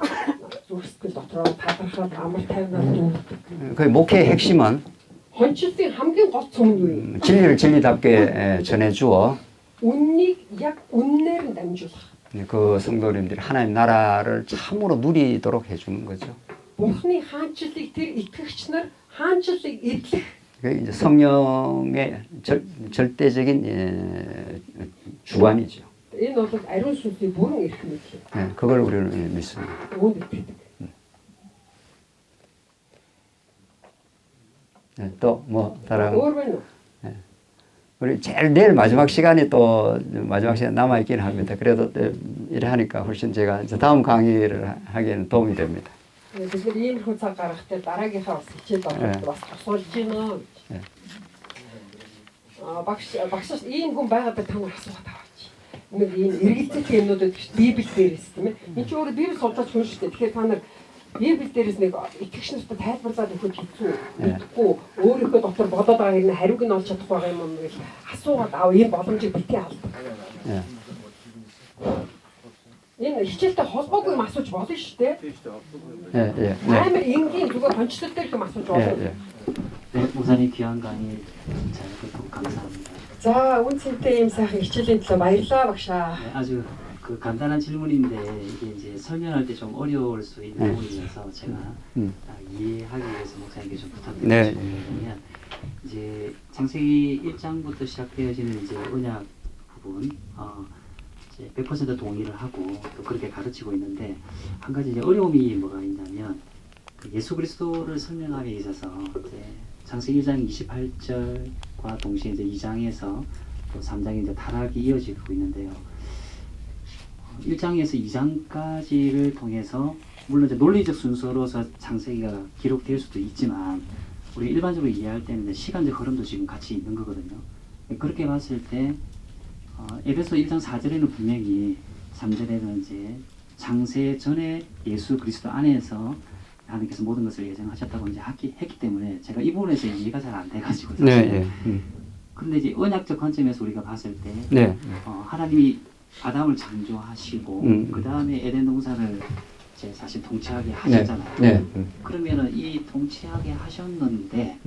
зүрх сэтгэл дотроо талархаад амар тайвнаар дүүрдэг. 그 목회의 핵심은 хончидын хамгийн гол цөм нь юу юм? 진리를 진리답게 전해주어 Үннийг яг үннээр нь дамжуулах. 그 성도님들이 하나님 나라를 참으로 누리도록 해주는 거죠. Бурхны хаанчлалыг тэр итгэгч нар хаанчлалыг эдлэх. 그게 이제 성령의 절대적인 주관이죠. Энэ бол ариун сүнсний бүрэн эрх мэдэл. 그걸 우리는 믿습니다. Үүнд итгэдэг. 또 뭐 다른 Өөр байна уу? 우리 제일 내일 마지막 시간이 또 마지막 시간 남아 있긴 합니다. 그래도 이래 하니까 훨씬 제가 이제 다음 강의를 하기에는 도움이 됩니다. Бид нар иймэрхүү цаг гаргахтай дараагийнхаа бас хичээл бас тусалж байна. Багш ийм хүн байгаад та нар асуух таваач. нэг ийм эргэлзээтэй юмнуудад Библи дээрээс тийм ээ. Энд чинь өөрөө Библи судалж хүн шүү дээ. Тэгэхээр та нар Библи дээрээс нэг итгэгч нартаа тайлбарлаад өгөхөд хэцүү. Мэдхгүй өөрийнхөө дотор бодоод байгаа юм хариуг нь олж чадах байгаа юм гэж асуугаад аав ийм боломжийг битгий алдаг. Энэ хичээлтэй холбоогүй юм асууж болно шүү дээ. Амар энгийн зүгээр хончлолтой юм асууж болно. 네, 목사님 귀한 강의 잘 듣고 감사합니다. За үнцэнтэй ийм сайхан хичээлийн төлөө баярлалаа багшаа. 네, 아주 그 간단한 질문인데 이게 이제 설명할 때 좀 어려울 수 있는 부분이어서 제가 이해하기 위해서 목사님께 좀 부탁드리면 이제 창세기 1장부터 시작되어지는 이제 언약 부분 이제 100% 동의를 하고 또 그렇게 가르치고 있는데 한 가지 이제 어려움이 뭐가 있냐면 그 예수 그리스도를 설명하기 있어서 이제 창세기 1장 28절과 동시에 이제 2장에서 또 3장에 이제 타락이 이어지고 있는데요. 1장에서 2장까지를 통해서 물론 이제 논리적 순서로서 창세기가 기록될 수도 있지만 우리 일반적으로 이해할 때는 이제 시간적 흐름도 지금 같이 있는 거거든요. 그렇게 봤을 때 에베소 1장 4절에는 분명히 3절에는 이제 창세 전에 예수 그리스도 안에서 하나님께서 모든 것을 예정하셨다고 이제 했기 때문에 제가 이 부분에서 이해가 잘 안 돼가지고 사실. 근데 이제 언약적 관점에서 우리가 봤을 때 하나님이 아담을 창조하시고 그 다음에 에덴 동산을 이제 사실 통치하게 하셨잖아요. 그러면은 이 통치하게 하셨는데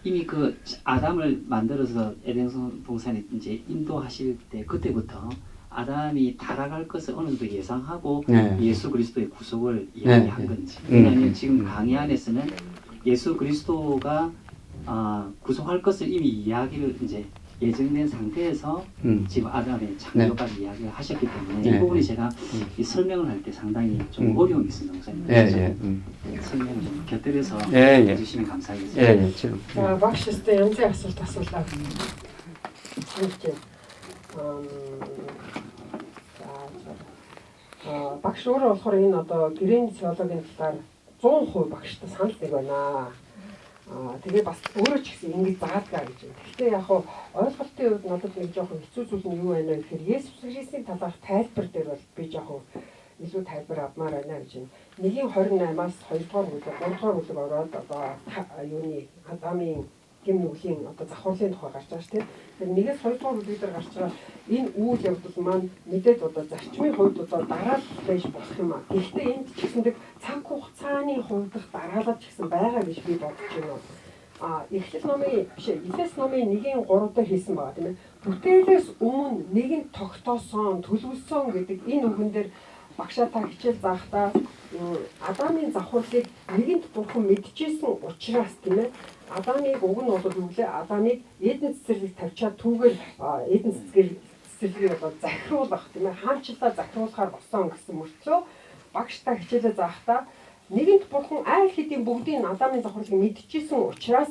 이미 그 아담을 만들어서 에덴 동산에 이제 인도하실 때 그때부터 아담이 타락할 것을 어느 정도 예상하고 예수 그리스도의 구속을 이야기한 건지. 왜냐하면 지금 강의 안에서는 예수 그리스도가 구속할 것을 이미 이야기를 이제 예정된 상태에서 지금 아담의 창조까지 이야기를 하셨기 때문에 이 부분이 제가 이 설명을 할 때 상당히 좀 어려움이 있습니다, 목사님. 설명을 좀 곁들여서 해주시면 감사하겠습니다. 자, багш өстэй янзын асуулт асуулаа. Багш өөрөө болохоор энэ одоо гэрээний теологийн талаар 100% багштай санал нэг байна. Тэгээ бас өөрөө ч гэсэн ингэж заадгаа гэж байна. Гэхдээ яг хуу ойлголтын үед надад нэг жоохон хэцүү зүйл нь юу байна вэ гэхээр Есүс Христийн талаарх тайлбар дээр бол би жоохон илүү тайлбар авмаар байна гэж байна. 1:28-аас 2-р бүлэг, 3-р бүлэг ороод одоо юуны Адамын гэм нүглийн одоо завхарлын тухай гарч байгаа шүү дээ. Тэгэхээр 1-ээс 2-р бүлэг дээр гарч байгаа энэ үйл явдал маань мэдээд одоо зарчмын хувьд одоо дараалал байж болох юм аа. Гэхдээ энд ч гэсэндээ цаг хугацааны хувьд дараалал ч гэсэн байгаа гэж би бодож байна. Эхлэл номын биш Эфес номын 1:3 дээр хэлсэн байгаа тийм ээ. Бүтээлээс өмнө нэгэн тогтоосон, төлөвлөсөн гэдэг энэ үгэн дээр багшаа та хичээл заахтаа Адамын завхарлыг нэгэнт бурхан мэдчихсэн учраас тийм ээ. Адамыг уг нь бол юу вэ? Адамыг Эден цэцэрлэг тавьчаад түүгээр Эден цэцэрлэгийг одоо захируулах тийм ээ. Хаанчлаа захируулахаар болсон гэсэн мөртлөө багштай хичээлээ заахтаа нэгэнт бурхан айл хэдийн бүгдийн Адамын завхарлыг мэдчихсэн учраас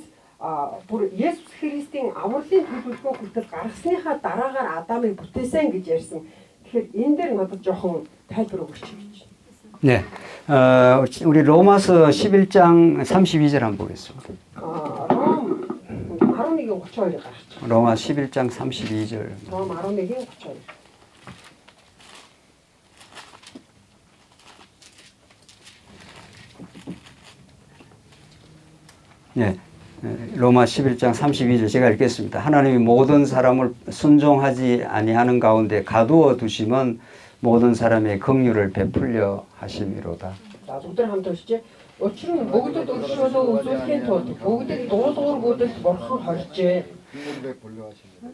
бүр Есүс Христийн авралын төлөвлөгөө хүртэл гаргасныхаа дараагаар Адамыг бүтээсэн гэж ярьсан. Тэгэхээр энэ дээр надад жоохон тайлбар өгч гэж. 네, 우리 로마서 11장 32절 한번 보겠습니다. 롬 11:32에 гарч. 로마 11장 32절. 롬 11:32. 네. 로마 11장 32절 제가 읽겠습니다. 하나님이 모든 사람을 순종하지 아니하는 가운데 가두어 두심은 모든 사람의 긍휼을 베풀려 하심이로다. За бүгд хамт уншиж. Учир нь бүгдэд өршөөлөө үзүүлэхийн тулд бүгдийг дуулуургуудад бурхан хоржээ.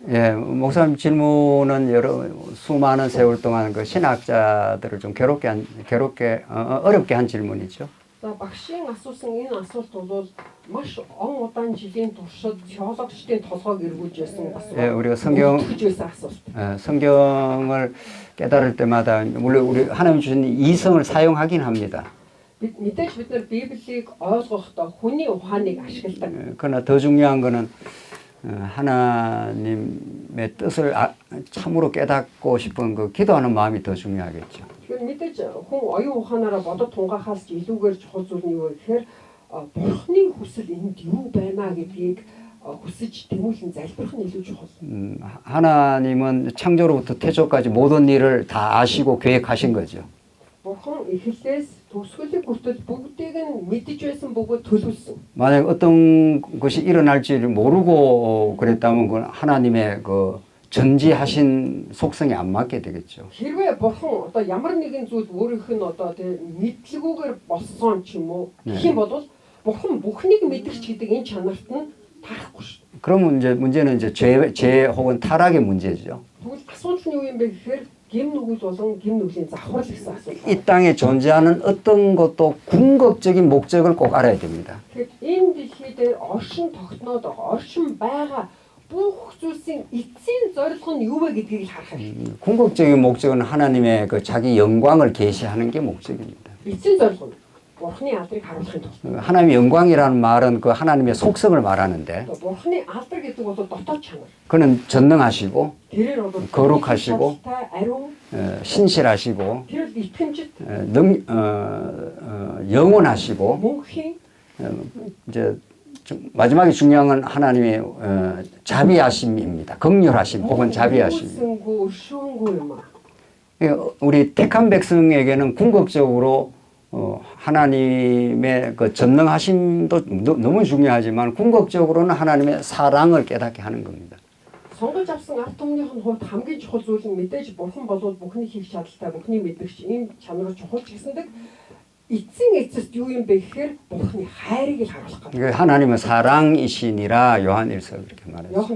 예, 목사님 질문은 여러 수많은 세월 동안 그 신학자들을 좀 어렵게 한 질문이죠. За багшийн асуусан энэ асуулт бол маш он удаан жилийн туршид теологчдын толгойг эргүүлжсэн бас 우리가 성경을 깨달을 때마다 물론 우리 하나님 주신 이성을 사용하긴 합니다. мэдээж бид нар Библийг ойлгохдоо хүний ухааныг ашигладаг. 그러나 더 중요한 거는 하나님의 뜻을 참으로 깨닫고 싶은 그 기도하는 마음이 더 중요하겠죠. мэдээж хүн оюун ухаанаараа бодод тунгаахаас илүүгээр чухал зүйл нь юу вэ гэхээр Бурхны хүсэл энд юу байна гэдгийг хүсэж тэмүүлэн залбирах нь илүү чухал. 하나님은 창조로부터 태초까지 모든 일을 다 아시고 계획하신 거죠. Бурхан эхлээс төгсгөлийг хүртэл бүгдийг нь мэдэж байсан бөгөөд төлөвлөсөн. 만약 어떤 것이 일어날지를 모르고 그랬다면 그건 하나님의 그 전지하신 속성에 안 맞게 되겠죠. Хэрвээ бурхан одоо ямар нэгэн зүйл өөрийнх нь одоо тийм мэдлэгүүгээр болсон ч юм уу гэх юм бол бурхан бүхнийг мэдэрч гэдэг энэ чанарт нь тарахгүй шүү. 그러면 이제 문제는 이제 죄 혹은 타락의 문제죠. Тэгвэл асуудал нь юу юм бэ гэхээр гим нүгэл болон гим нүглийн завхрал гэсэн асуудал. 이 땅에 존재하는 어떤 것도 궁극적인 목적을 꼭 알아야 됩니다. Тэгэхээр энэ дэлхий дээр оршин тогтноод байгаа, оршин байгаа бүх зүйлсийн эцсийн зорилго нь юу вэ гэдгийг харах хэрэгтэй. 궁극적인 목적은 하나님의 그 자기 영광을 계시하는 게 목적입니다. Эцсийн зорилго нь Бурханы алдрыг харуулахын тулд. 하나님의 영광이라는 말은 그 하나님의 속성을 말하는데 Бурханы алдар гэдэг бол дотоод чанар. 그는 전능하시고 тэрээр бол 거룩하시고 ариун, 신실하시고 тэр бол итгэмжит, 영원하시고 мөнхийн 이제 마지막에 중요한 건 하나님의 자비하심입니다. 긍휼하심 혹은 자비하심. үүсэнгүй, өршөөнгүй юм аа. 우리 택한 백성에게는 궁극적으로 하나님의 그 전능하심도 너무 중요하지만 궁극적으로는 하나님의 사랑을 깨닫게 하는 겁니다. Сонгож авсан ард түмнийх нь хувьд хамгийн чухал зүйл нь мэдээж бурхан болоод бүхний хийх чадaltaй, бүхний мэдэрч ийм чанар чухал ч гэсэндэг эцсийн эцэст юу юм бэ гэхээр бурханы хайрыг л харуулах гэдэг. 하나님은 사랑이시니라 요한 1서 그렇게 말했어요. Йохан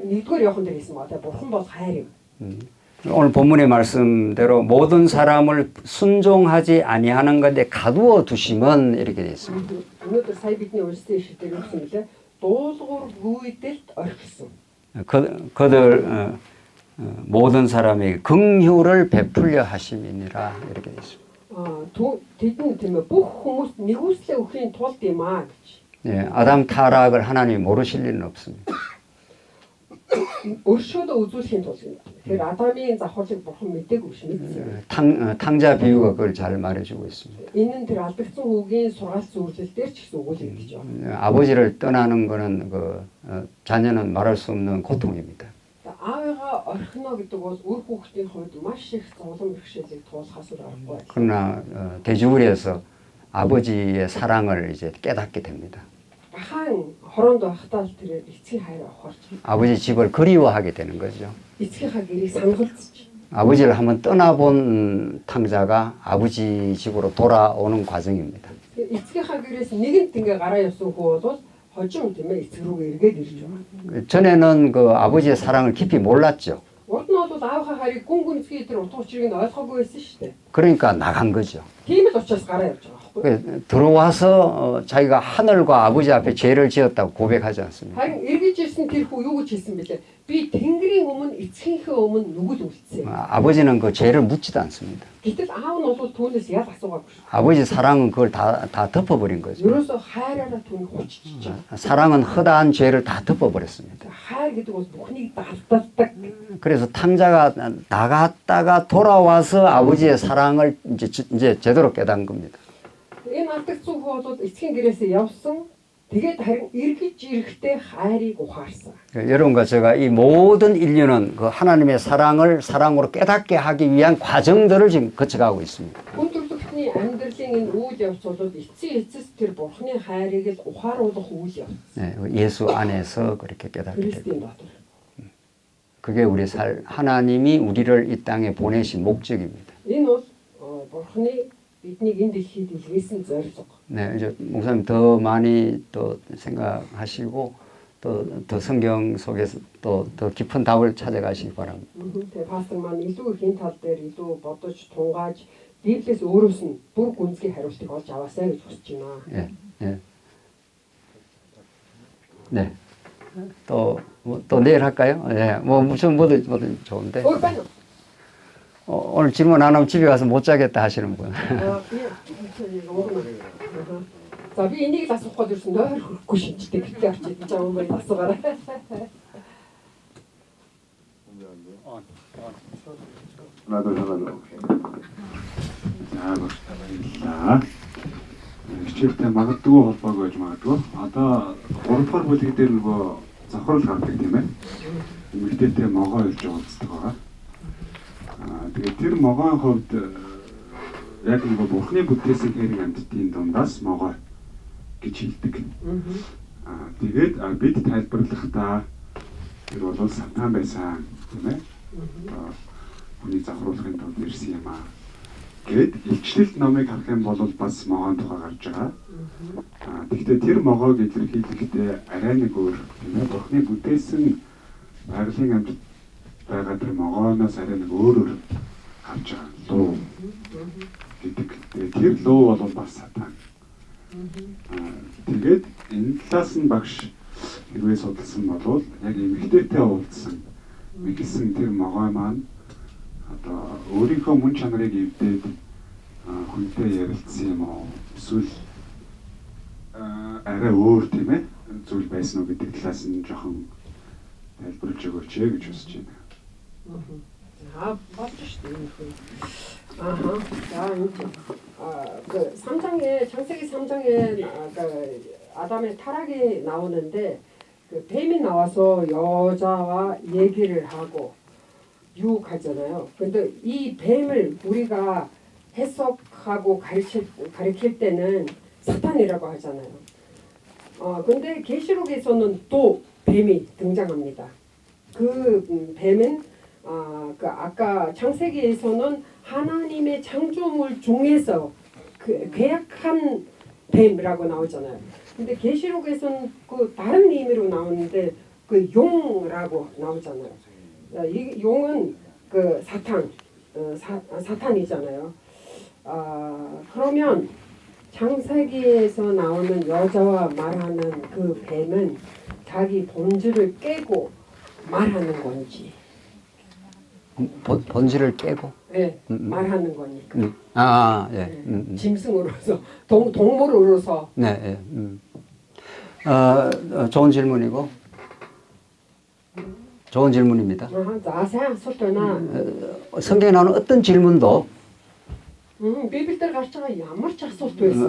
нэгдүгээр Йохан дээр хэлсэн байна. бурхан бол хайр юм. 오늘 본문의 말씀대로 모든 사람을 순종하지 아니하는 건데 가두어 두심은 이렇게 되어 있습니다. Өнөөдөр сая бидний уншсан ишлэлээр юу гэсэн бэлээ? Дуулуур гүйдэлд орхисон. 그들 모든 사람에게 긍휼을 베풀려 하심이니라 이렇게 되어 있습니다. Тэдэн тийм ээ бүх хүмүүст нэгүслээ өгөхийн тулд юм аа гэж. 예, 아담 타락을 하나님이 모르실 리는 없습니다. Өршөөлөө үзүүлэхийн тулд юм. Тэгэхээр Адамын завхарлыг бурхан мэдээгүй биш мэдсэн. 탕자 비유가 그걸 잘 말해주고 있습니다. Энэ нь тэр алдагдсан хүүгийн сургаал зөвлөл дээр ч гэсэн өгүүлэх гэж байна. 아버지를 떠나는 거는 그 자녀는 말할 수 없는 고통입니다. Аавыгаа орхино гэдэг бол үр хүүхдийн хувьд маш их зовлон бэрхшээлийг туулахаас өөр аргагүй. 그러나 대지우리에서 아버지의 사랑을 이제 깨닫게 됩니다. Ахаан хороонд байхдаа л тэр эцгийн хайр авахарч 아버지 집을 그리워하게 되는 거죠. эцгийнхаа гэрийг сангалцж 아버지를 한번 떠나본 탕자가 아버지 집으로 돌아오는 과정입니다. эцгийнхаа гэрээс нэгэнт ингээ гараа явсан хүү бол хожим тийм ээ эцэг рүүгээ эргээд ирж байгаа. 전에는 그 아버지의 사랑을 깊이 몰랐죠. Урд нь бол аавынхаа хайрыг гүн гүнзгий тэр утга учирыг нь ойлгоогүй байсан шүү дээ. 그러니까 나간 거죠. Тийм л учраас гараа явж байгаа байхгүй. 들어와서 자기가 하늘과 아버지 앞에 죄를 지었다고 고백하지 않습니다. Харин эргэж ирсэн тэр хүү юу гэж хэлсэн бэлээ? Би Тэнгэрийн өмнө эцгийнхээ өмнө нүгэл үлдсэн. 아버지는 그 죄를 묻지도 않습니다. Гэтэл аав нь бол түүнээс ял асуугаагүй шүү. 아버지 사랑은 그걸 다 덮어버린 거죠. Ерөөсөө хайраараа түүнийг хүчиж байгаа. 사랑은 허다한 죄를 다 덮어버렸습니다. Хайр гэдэг бол бүхнийг далдалдаг. 그래서 탕자가 나갔다가 돌아와서 아버지의 사랑을 이제 제대로 깨닫는 겁니다. Энэ алдагдсан хүү бол эцгийн гэрээсээ явсан. Тэгээд харин эргэж ирэхдээ хайрыг ухаарсан. 여러분과 제가 이 모든 인류는 그 하나님의 사랑을 사랑으로 깨닫게 하기 위한 과정들을 지금 거쳐가고 있습니다. Хүн төрөлхтний амьдралын энэ үйл явц бол эцсийн эцэс тэр бурхны хайрыг л ухааруулах үйл явц. 네, 예수 안에서 그렇게 깨닫게 됩니다. Христийн дотор. 그게 우리 하나님이 우리를 이 땅에 보내신 목적입니다. Энэ бол бурхны биднийг энэ дэлхийд илгээсэн зорилго. 네, 이제 목사님 더 많이 또 생각하시고 또 더 성경 속에서 또 더 깊은 답을 찾아가시기 바랍니다. Тэгээ пастор маань илүү их энэ тал дээр илүү бодож тунгааж Библиэс өөрөөс нь бүр гүнзгий хариултыг олж аваасаа гэж хүсэж байна. 예, 예. 네. 또 내일 할까요? 예, 뭐 무슨 뭐든 좋은데. Өөр байна уу? 오늘 질문 안 하면 집에 가서 못 자겠다 하시는 분. За би энийг л асуух гээд ирсэн нойр хөрөхгүй шинжтэй гэртээ очиж би жаа юм асуугаарай. 나도 하나도 오케이. 자, 봅시다. хичээлтэй магадгүй холбоог байж магадгүй. Одоо 3 дугаар бүлэг дээр нөгөө завхрал гардаг тийм ээ. Эмэгтэйтэй могоо илж уулздаг байгаа. Тэгээд тэр могоон хувьд яг нөгөө бурхны бүтээсэн хэрэг амьтдын дундаас могоо гэж хэлдэг. Тэгээд бид тайлбарлахдаа тэр бол сатан байсан тийм ээ. Хүний завхруулахын тулд ирсэн юм аа. Гэт илчлэлт номыг харах юм бол бас могоон тухай гарч байгаа. Тэгэхдээ тэр могоог илэрхийлэхдээ арай нэг өөр тийм ээ. Бурхны бүтээсэн байгалийн амьд байгаа тэр могооноос арай нэг өөр харж байгаа. Луу гэдэг. Тэр луу бол бас сатан. Тэгээд энэ талаас нь багш хэрвээ судалсан бол яг эмэгтэйтэй уулзсан мэгэлсэн тэр могоо маань одоо өөрийнхөө мөн чанарыг эвдээд хүнтэй ярилцсан юм уу? Эсвэл арай өөр тийм ээ зүйл байсан уу гэдэг талаас нь жоохон тайлбарлаж өгөөч гэж хүсэж байна. 맞죠, 그 3장에 창세기 3장에 아담의 타락이 나오는데 그 뱀이 나와서 여자와 얘기를 하고 유혹하잖아요. 근데 이 뱀을 우리가 해석하고 가르칠 때는 사탄이라고 하잖아요. 근데 계시록에서는 또 뱀이 등장합니다. 그 뱀은 그 아까 창세기에서는 하나님의 창조물 중에서 그 괴악한 뱀이라고 나오잖아요. 근데 계시록에서는 그 다른 의미로 나오는데 그 용이라고 나오잖아요. 이 용은 그 사탄이잖아요. 그러면 창세기에서 나오는 여자와 말하는 그 뱀은 자기 본질을 깨고 말하는 건지. 본질을 깨고? 네, 말하는 거니까. 예. 짐승으로서, 동물으로서. 네, 예. 좋은 질문이고, 좋은 질문입니다. 성경에 나오는 어떤 질문도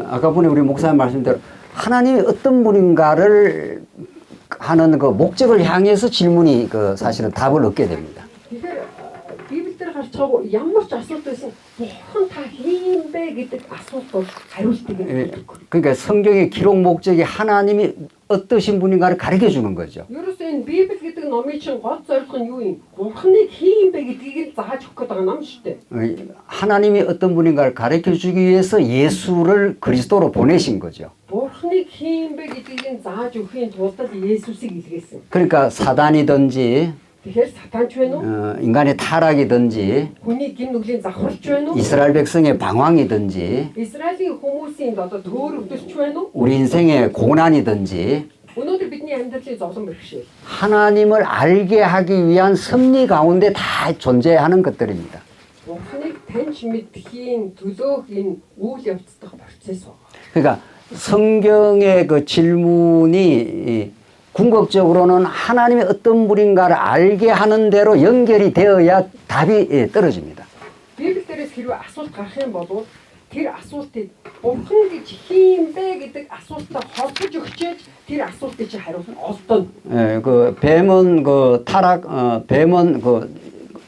아까 보니 우리 목사님 말씀대로 하나님이 어떤 분인가를 하는 그 목적을 향해서 질문이 그 사실은 답을 얻게 됩니다. 그러니까 성경의 기록 목적이 하나님이 어떠신 분인가를 가르쳐 주는 거죠. 하나님이 어떤 분인가를 가르쳐 주기 위해서 예수를 그리스도로 보내신 거죠. 그러니까 사단이든지 인간의 타락이든지 이스라엘 백성의 방황이든지 우리 인생의 고난이든지 하나님을 알게 하기 위한 섭리 가운데 다 존재하는 것들입니다. 그러니까 성경의 그 질문이 궁극적으로는 하나님이 어떤 분인가를 알게 하는 대로 연결이 되어야 답이 떨어집니다. 그 뱀은 그 타락, 뱀은 그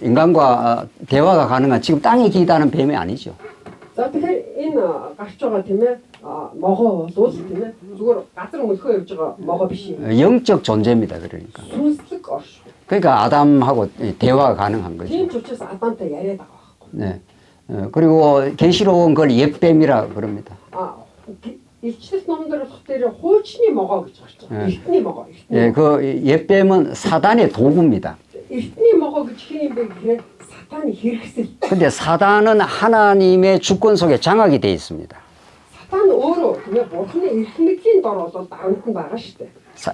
인간과 대화가 가능한 지금 땅에 기다는 뱀이 아니죠. За тэгэхээр энэ гарч байгаа тийм ээ могоо бол тийм ээ зүгээр газар мөлхөө явж байгаа могоо биш юм. 영적 존재입니다. 그러니까. 순수적 орш. 그러니까 아담하고 대화가 가능한 거죠. Тийм ч учраас 아담тай яриад байгаа байхгүй. 네. 그리고 계시록은 그걸 옛뱀이라 그럽니다. 일치ლის номдэр болох дээр хуучны могоо гэж гарч байгаа. Эртний могоо. 예, 그 옛뱀은 사단의 도구입니다. эртний могоо гэж хин юм бэ гэхээр 사탄이 хэрэгсэл. 근데 사단은 하나님의 주권 속에 장악이 되어 있습니다. 사탄 өөрөө тийм бурхны эрхмэдлийн дор болоод дарамт нь байгаа шүү дээ.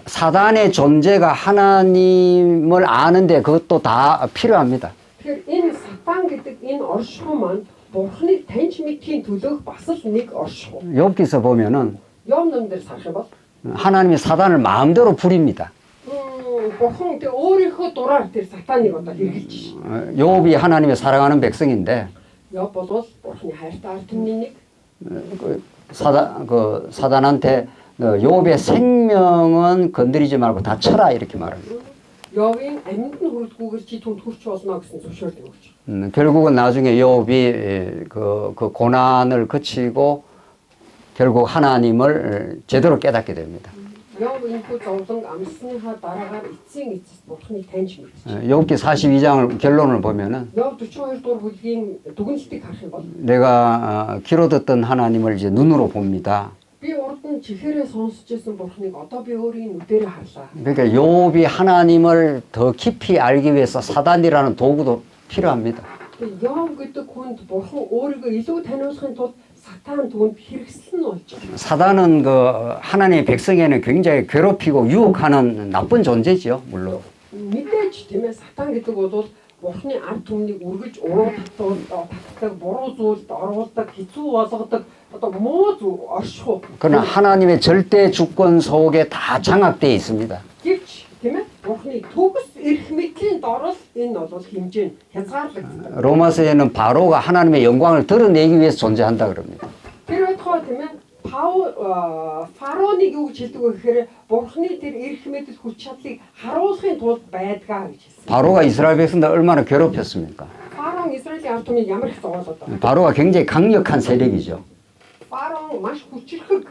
사단의 존재가 하나님을 아는데 그것도 다 필요합니다. Тэгэхээр энэ сатан гэдэг энэ оршихуй маань бурхныг таньж мэдхийн төлөөх бас л нэг оршихуй. 욥기서 보면은 Йов номдэр сарах юм бол 하나님이 사단을 마음대로 부립니다. бурхан тэр өөрийнхөө дураар тэр сатаныг одоо хэрэгжилж байна. 욥이 하나님의 사랑하는 백성인데 Йов бол бурхны хайртай ард түмний нэг. 사단한테 욥의 생명은 건드리지 말고 다 쳐라 이렇게 말합니다. Явын амьд нь хүрдгүйгээр чи түнд хүрч болно гэсэн зөвшөөрөл өгч. 결국은 나중에 욥이 그 고난을 거치고 결국 하나님을 제대로 깨닫게 됩니다. Яв энэхүү зовлон амсныхаа дараагаар эцсийн эцэст Бурхныг таньж мэдчих. 욥기 42장을 결론을 보면은 Яв 42 дугаар бүлгийн дүгнэлтийг харах юм бол 내가 귀로 듣던 하나님을 이제 눈으로 봅니다. би урд нь чихээрээ сонсч байсан Бурхныг одоо би өөрийн нүдэрээ харлаа. 그러니까 욥이 하나님을 더 깊이 알기 위해서 사단이라는 도구도 필요합니다. Яв гэдэг хүнд Бурхан өөрийгөө илүү таниулахын тулд сатан түүнд хэрэгсэл нь болж байгаа. 사단은 그 하나님의 백성에는 굉장히 괴롭히고 유혹하는 나쁜 존재죠, 물론. Мэдээж тийм ээ сатан гэдэг бол Бурхны ард түмнийг үргэлж татдаг, буруу зүйлд оруулдаг, хэцүү болгодог, одоо муу зүйл оршихуу. 그러나 하나님의 절대 주권 속에 다 장악되어 있습니다. Гэвч тийм ээ Бурхны төгс эрх мэдлийн дорол энэ бол хэмжээ нь хязгаарлагддаг. 로마서에는 바로가 하나님의 영광을 드러내기 위해서 존재한다 그럽니다. Тэр байтугай тийм ээ фараоныг юу гэж хэлдэг вэ гэхээр Бурхны тэр эрх мэдэл хүч чадлыг харуулахын тулд байдгаа гэж хэлсэн. 바로가 이스라엘 백성들 얼마나 괴롭혔습니까? Фараон Израилийн ард түмнийг ямар их зовоолоод байна. 바로가 굉장히 강력한 세력이죠. Фараон маш хүчрхэг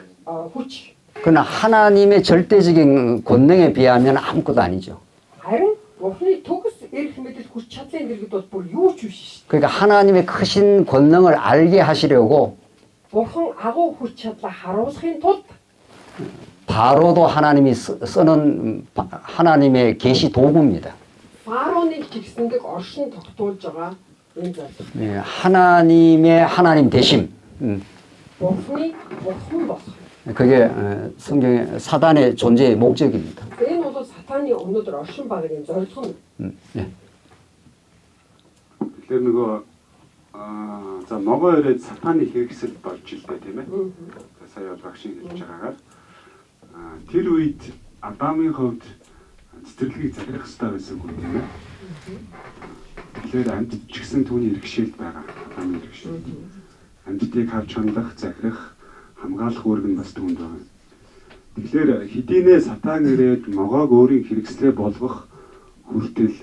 хүч. 그러나 하나님의 절대적인 권능에 비하면 아무것도 아니죠. Харин Бурхны төгс эрх мэдэл хүч чадлын дэргэд бол бүр юу ч биш шүү дээ. 그러니까 하나님의 크신 권능을 알게 하시려고 Бурхан агуу хүч чадлаа харуулахын тулд 바로도 하나님이 쓰는 하나님의 계시 도구입니다. Фараоныг жигсэндэг оршин тогтуулж байгаа энэ зүйл. 하나님의 하나님 대심. Бурхны Бурхан болох. 그게 성경의 사단의 존재의 목적입니다. Энэ бол сатаны өнөөдөр оршин багийн зорилго нь. Тэгэхээр нөгөө за могоо ирээд сатаны хэрэгсэл болж ил дээ тийм ээ. Сая багшийн хэлж байгаагаар тэр үед Адамын хувьд цэцэрлэгийг захирах хэрэгтэй байсан юм тийм ээ. Тэгэхээр амьд ч гэсэн түүний иргэшээлд байгаа. Адамын иргэшээлд. Амьдтыг хавч хандах, захирах, хамгаалах үүрэг нь бас түүнд байгаа. Тэгэхээр хэдийнэ сатан ирээд могоог өөрийн хэрэгслээ болгох хүртэл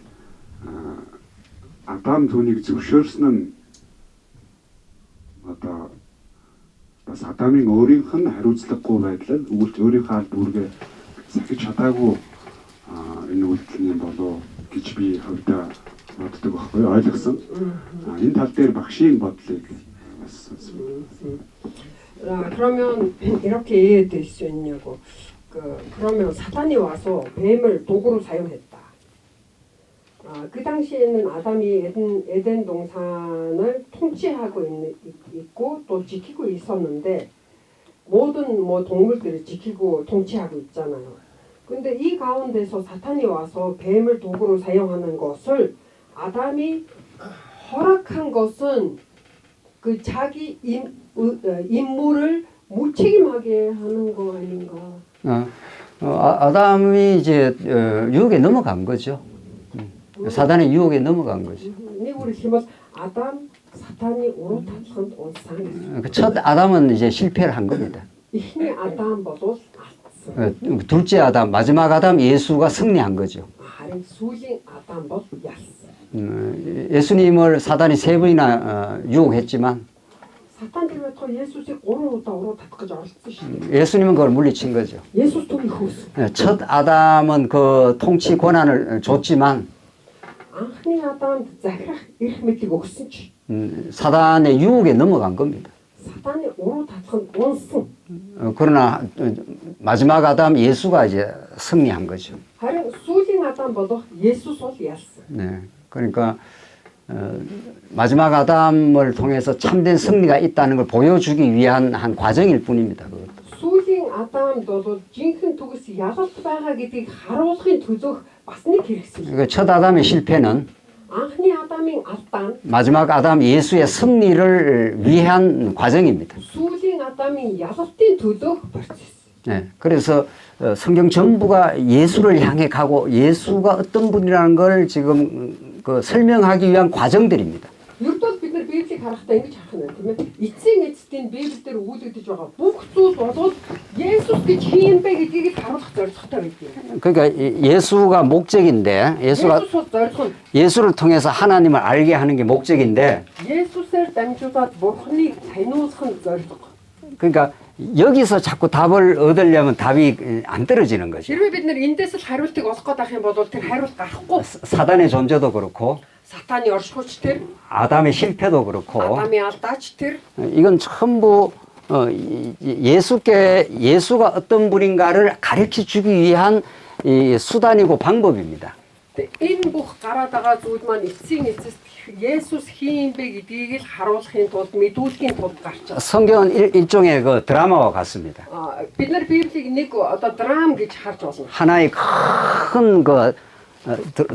Адам түүнийг зөвшөөрсөн нь одоо бас Адамын өөрийнх нь хариуцлагагүй байдлаар өөрийнхөө аль бүргээ сахиж чадаагүй энэ үйлдэл юм болов гэж би хувьдаа боддог байхгүй ойлгосон. Энэ тал дээр багшийн бодлыг бас 그러면 이렇게 이해될 수 있냐고. 그러면 사탄이 와서 뱀을 도구로 사용했다. 그 당시에는 아담이 에덴 동산을 통치하고 있고 또 지키고 있었는데 모든 뭐 동물들을 지키고 통치하고 있잖아요. 근데 이 가운데서 사탄이 와서 뱀을 도구로 사용하는 것을 아담이 허락한 것은 그 자기 임무를 무책임하게 하는 거 아닌가? 아담이 이제 유혹에 넘어간 거죠. 사단의 유혹에 넘어간 거죠. 우리 힘은 아담 사탄이 오로 탑선 온상. 첫 아담은 이제 실패를 한 겁니다. 이히 아담 보도 둘째 아담, 마지막 아담 예수가 승리한 거죠. 하린 수진 아담 보도 야스. 예수님을 사단이 3번이나 유혹했지만 사탄들은 더 예수의 오로 탑까지 알았듯이. 예수님은 그걸 물리친 거죠. 예수 통이 호스. 첫 아담은 그 통치 권한을 줬지만 아니 아담 자기가 일미tig өгсөн чи 사단의 유혹에 넘어간 겁니다. 사탄이 오로 탑선 온승. 그러나 마지막 아담 예수가 이제 승리한 거죠. 하린 수진 아담 보도 예수 소 야스. 네. 그러니까 마지막 아담을 통해서 참된 승리가 있다는 걸 보여주기 위한 한 과정일 뿐입니다. 수진 아담도 진큰 두고스 야섯 байга гэдгийг харуулахын төлөөх бас нэг хэрэгсэл. 첫 아담의 실패는 анхны 아담ын алдаа 마지막 아담 예수의 승리를 위한 과정입니다. сүүлийн 아담ын ялалтын төлөөх процесс. 네. 그래서 성경 전부가 예수를 향해 가고 예수가 어떤 분이라는 걸 지금 설명하기 위한 과정들입니다. Ердөө бид нар Библийг харахтаа ингэж харах нь тийм ээ. Эцсийн эцэстийн Библиэлд үүлэгдэж байгаа бүх зүйл болоод Есүс гэж хин бэ гэдгийг харуулах зорилготой байдаг. 그러니까 예수가 목적인데 예수가 Есүс бол зорилго нь. 예수를 통해서 하나님을 알게 하는 게 목적인데 Есүсээр дамжуулаад Бурхныг таниулах нь зорилго. 그러니까 여기서 자꾸 답을 얻으려면 답이 안 떨어지는 거죠. Хэрвээ бид нэр эндээс л хариултыг олох гээд байх юм бол тэр хариулт гарахгүй. 사단의 존재도 그렇고 Сатаны оршихуйч тэр, 아담의 실패도 그렇고 Адамын алдаач тэр, 이건 전부 예수가 어떤 분인가를 가르쳐 주기 위한 이 수단이고 방법입니다. энэ бүх гараад байгаа зүйл маань эцсийн эцэст Есүс хин бэ гэдгийг л харуулахын тулд мэдүүлэхийн тулд гарч байгаа. 성경은 일종의 그 드라마와 같습니다. Бид нар Библийг нэг одоо драм гэж харж болно. 하나의 큰 그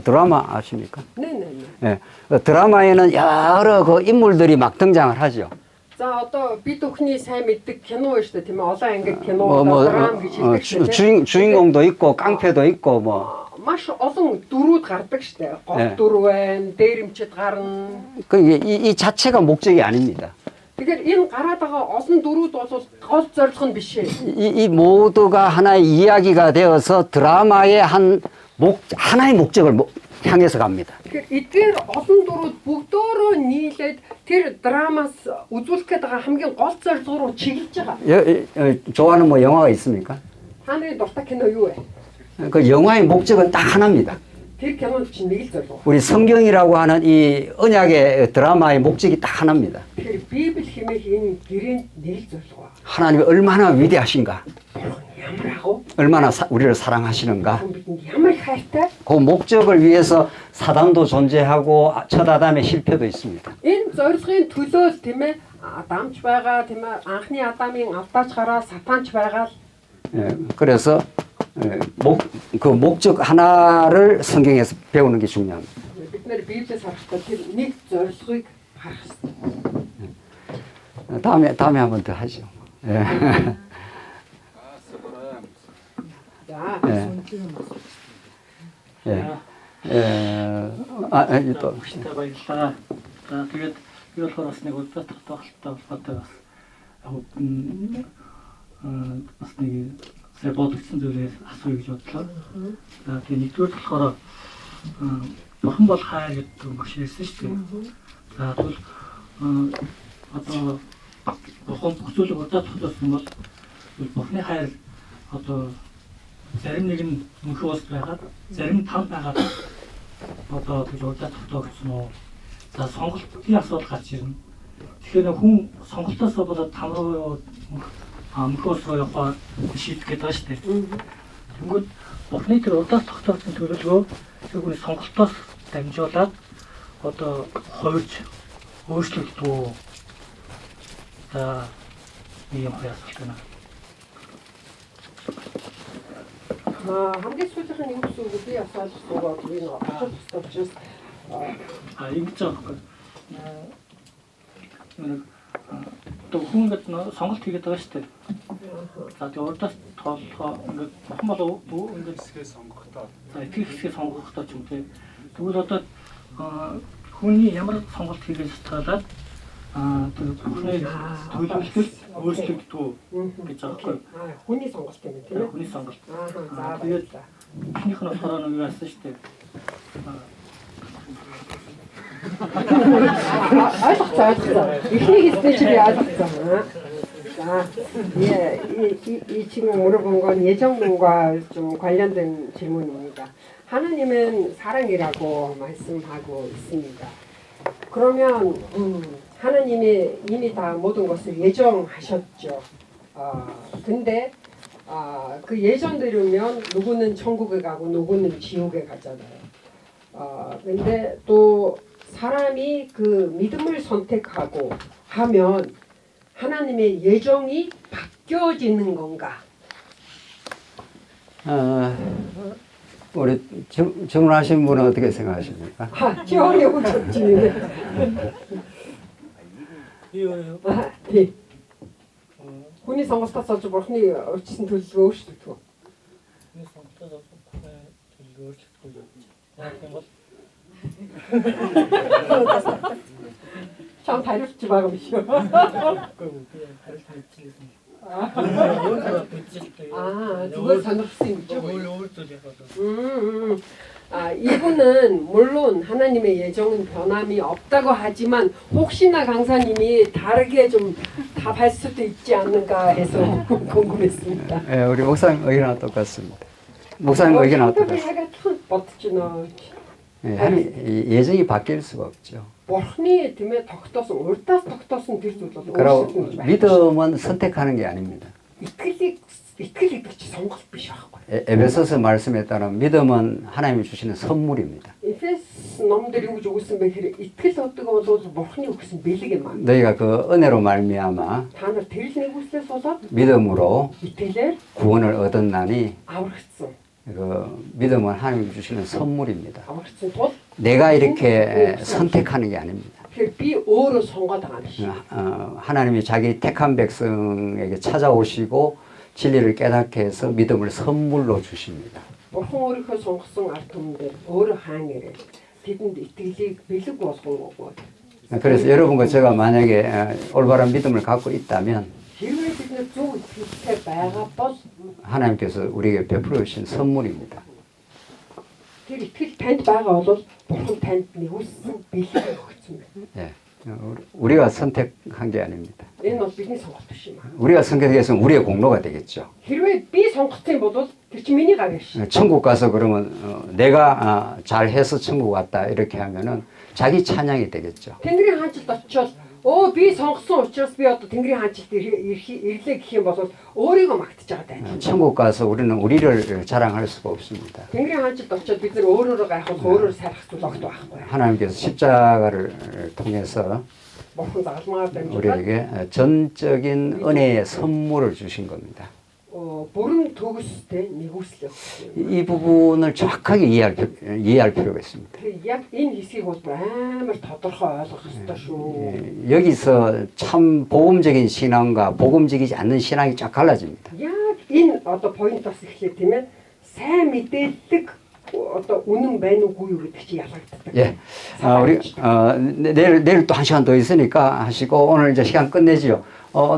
드라마 아십니까? 네네네. 예, 드라마에는 여러 그 인물들이 막 등장을 하죠. За одоо бид өхний сайн мэддэг кино шүү дээ тийм ээ. Олон ангид кино 뭐, драм гэж хэлдэг шүү дээ. 주인공도 있고 깡패도 있고 뭐. Маш олон дөрүүд гардаг шүү дээ. Гол дүр байна, дээрэмчэд гарна. 이 자체가 목적이 아닙니다. Тэгэхээр энэ гараад байгаа олон дөрүүд бол гол зорилго нь биш ээ. 이 모두가 하나의 이야기가 되어서 드라마의 하나의 목적을 향해서 갑니다. Тэгэхээр эдгээр олон дөрүүд бүгдөө нийлээд тэр драмаас үзүүлэх гээд байгаа хамгийн гол зорилго руу чиглэж байгаа. 좋아하는 뭐 영화가 있습니까? Хааны дуртай кино юу вэ? 그 영화의 목적은 딱 하나입니다. Тэр кинонд чинь нэг л зорилго. 우리 성경이라고 하는 이 언약의 드라마의 목적이 딱 하나입니다. Тэгэхээр Библи хэмээх энэ гэрээнд нэг л зорилго. 하나님이 얼마나 위대하신가, Ямар агуу? 얼마나 우리를 사랑하시는가. Бидэнд ямар хайртай? 그 목적을 위해서 사단도 존재하고 첫 아담의 실패도 있습니다. Энэ зорилгын төлөө тийм ээ Адамч байгаа тийм ээ анхны Адамын алдаач гараа сатанч байгаа л 그래서 그 목적 하나를 성경에서 배우는 게 중요합니다. бид нэр Библиэс харахад тэр нэг зорилгыг харах хэрэгтэй. 다음에 한 번 더 하죠. 예. За. 예. 또 баярлалаа. За тэгээд би болохоор бас нэг удаа тогтоолттой холбоотой бас нэг сая бодогдсон зүйлээс асууя гэж бодлоо. За тэгээд нэгдүгээр болохоор бурхан бол хайр гэдэг үг ширсэн шүү дээ. За тэгвэл одоо бурхан бүх зүйлийг удаа тогтоосон бол бурханы хайр одоо зарим нэг нь мөнхөө ус байгаад зарим нь тав байгаад одоо тэр удаа тогтоогдсон уу. За сонголтын асуудал гарч ирнэ. Тэгэхээр хүн сонголтоос болоод там руу мөнхөө ус руу явах шийдэх гэдэг байна шүү дээ. Тэнгүүд бурханы тэр удаа тогтоогдсон төлөвлөгөө тэр хүний сонголтоос дамжуулаад одоо хойж өөрчлөгддөг үү. За ийм хоёр асуулт байна. Хамгийн сүүлийнх нь юу гэсэн үг би асуулт би нэг асуулт тусч ингэж байгаа юм. Одоо хүн ингээд сонголт хийгээд байгаа шүү дээ. За тэгээ урдаас тоолохоо ингээд бурхан бол ингээд хэсгээ сонгохдоо. За их хэсгээ сонгохдоо ч юм те. Тэгвэл одоо хүний ямар сонголт хийгээс шалтгаалаад тэр бурханы төлөвлөлт өөрчлөгддөг гэж байгаа байхгүй. Хүний сонголт юм тийм ээ. Хүний сонголт. За тэгээд эхнийх нь болохоор нэг яасан шүү дээ. ойлгоцоо. Ихний хэсэг чи ойлгоцоо. За, 이 질문 물어본 건 예정론과 좀 관련된 질문입니다. 하나님은 사랑이라고 말씀하고 있습니다. 그러면 하나님이 이미 다 모든 것을 예정하셨죠. 근데 그 예정대로면 누구는 천국에 가고 누구는 지옥에 가잖아요. 근데 또 사람이 그 믿음을 선택하고 하면 하나님의 예정이 바뀌어지는 건가? 우리 질문하신 분은 어떻게 생각하십니까? 어려운 질문이네. 네. Хүний сонголтоос олж бурхны өөрчлөсөн төлөвлөгөө өөрчлөгдөх үү? Хүний сонголтоос олж бурхны төлөвлөгөө өөрчлөгдөх үү? Яг юм бол 자, 참 다녔지 말음이요. 그럼 그냥 다른 단체에서 그걸 산업스님이죠. 오늘도 제가 이분은 물론 하나님의 예정은 변함이 없다고 하지만 혹시나 강사님이 다르게 좀 답할 수도 있지 않는가 해서 궁금했습니다. 예, 우리 목사님 의견은 똑같습니다. 목사님 의견은 똑같습니다. 해가 참 버티지나. 예, 하나님 예정이 바뀔 수가 없죠. бурхны тиймээ тогтоосон урдаас тогтоосон тэр зүйлүүд 그리고 믿음은 선택하는 게 아닙니다. итгэл гэдэг чи сонголт биш байхгүй. 에베소서 말씀에 따르면 믿음은 하나님이 주시는 선물입니다. Эфес номдэр юу гэж өгсөн бэ гэхээр итгэл гэдэг бол бурхны өгсөн бэлэг юм аа. 너희가 그 은혜로 말미암아 Та нар тэрл нэгүслээс болоод 믿음으로 итгэлээр 구원을 얻었나니 аврагдсан. 그 믿음은 하나님이 주시는 선물입니다. Аврагдсан тул 내가 이렇게 선택하는 게 아닙니다. тэгэхээр би өөрөө сонгоод байгаа юм шиг. 하나님이 자기 택한 백성에게 찾아오시고 진리를 깨닫게 해서 믿음을 선물로 주십니다. Бурхан өөрийнхөө сонгосон ард түмэндээ өөрөө хаан ирээд тэдэнд итгэлийг бэлэг болгонгоо. 그래서 여러분과 제가 만약에 올바른 믿음을 갖고 있다면 хэрвээ бид нэр зөв итгэлтэй байгаа бол 하나님께서 우리에게 베풀어 주신 선물입니다. тэр итгэл танд байгаа бол бурхан танд нэгүүлсэн бэлэг өгсөн байна. 예, 우리가 선택한 게 아닙니다. Энэ бол бидний сонголт биш юм аа. 우리가 선택했으면 우리의 공로가 되겠죠. хэрвээ би сонгосон бол тэр чинь миний гар биш. 천국 가서 그러면 내가 잘해서 천국 왔다 이렇게 하면은 자기 찬양이 되겠죠. Тэнгэрийн хаанчлалд очиод би сонгосон учраас би одоо Тэнгэрийн хаанчлалд ирлээ гэх юм бол өөрийгөө магтаж байгаа даа. 천국 가서 우리는 우리를 자랑할 수가 없습니다. Тэнгэрийн хаанчлалд очиод бид нэр өөрөөрөө гайхах өөрөөр сайрах зүйл огт байхгүй. 하나님께서 십자가를 통해서 Бурхан загалмаар дамжуулаад 우리에게 전적인 은혜의 선물을 주신 겁니다. бүрэн төгстэй нэгүслээ өгсөн. 이 부분을 정확하게 이해할 필요가 있습니다. Тэр яг энэ хэсгийг бол амар тодорхой ойлгох хэрэгтэй шүү. 여기서 참 복음적인 신앙과 복음적이지 않는 신앙이 쫙 갈라집니다. Яг энэ одоо поинтоос эхлэх тийм ээ. Сайн мэдээлэл одоо үнэн байна уугүй юу гэдэг чи ялгагддаг. 예, 우리 내일 또 한 시간 더 있으니까 하시고 오늘 이제 시간 끝내지요.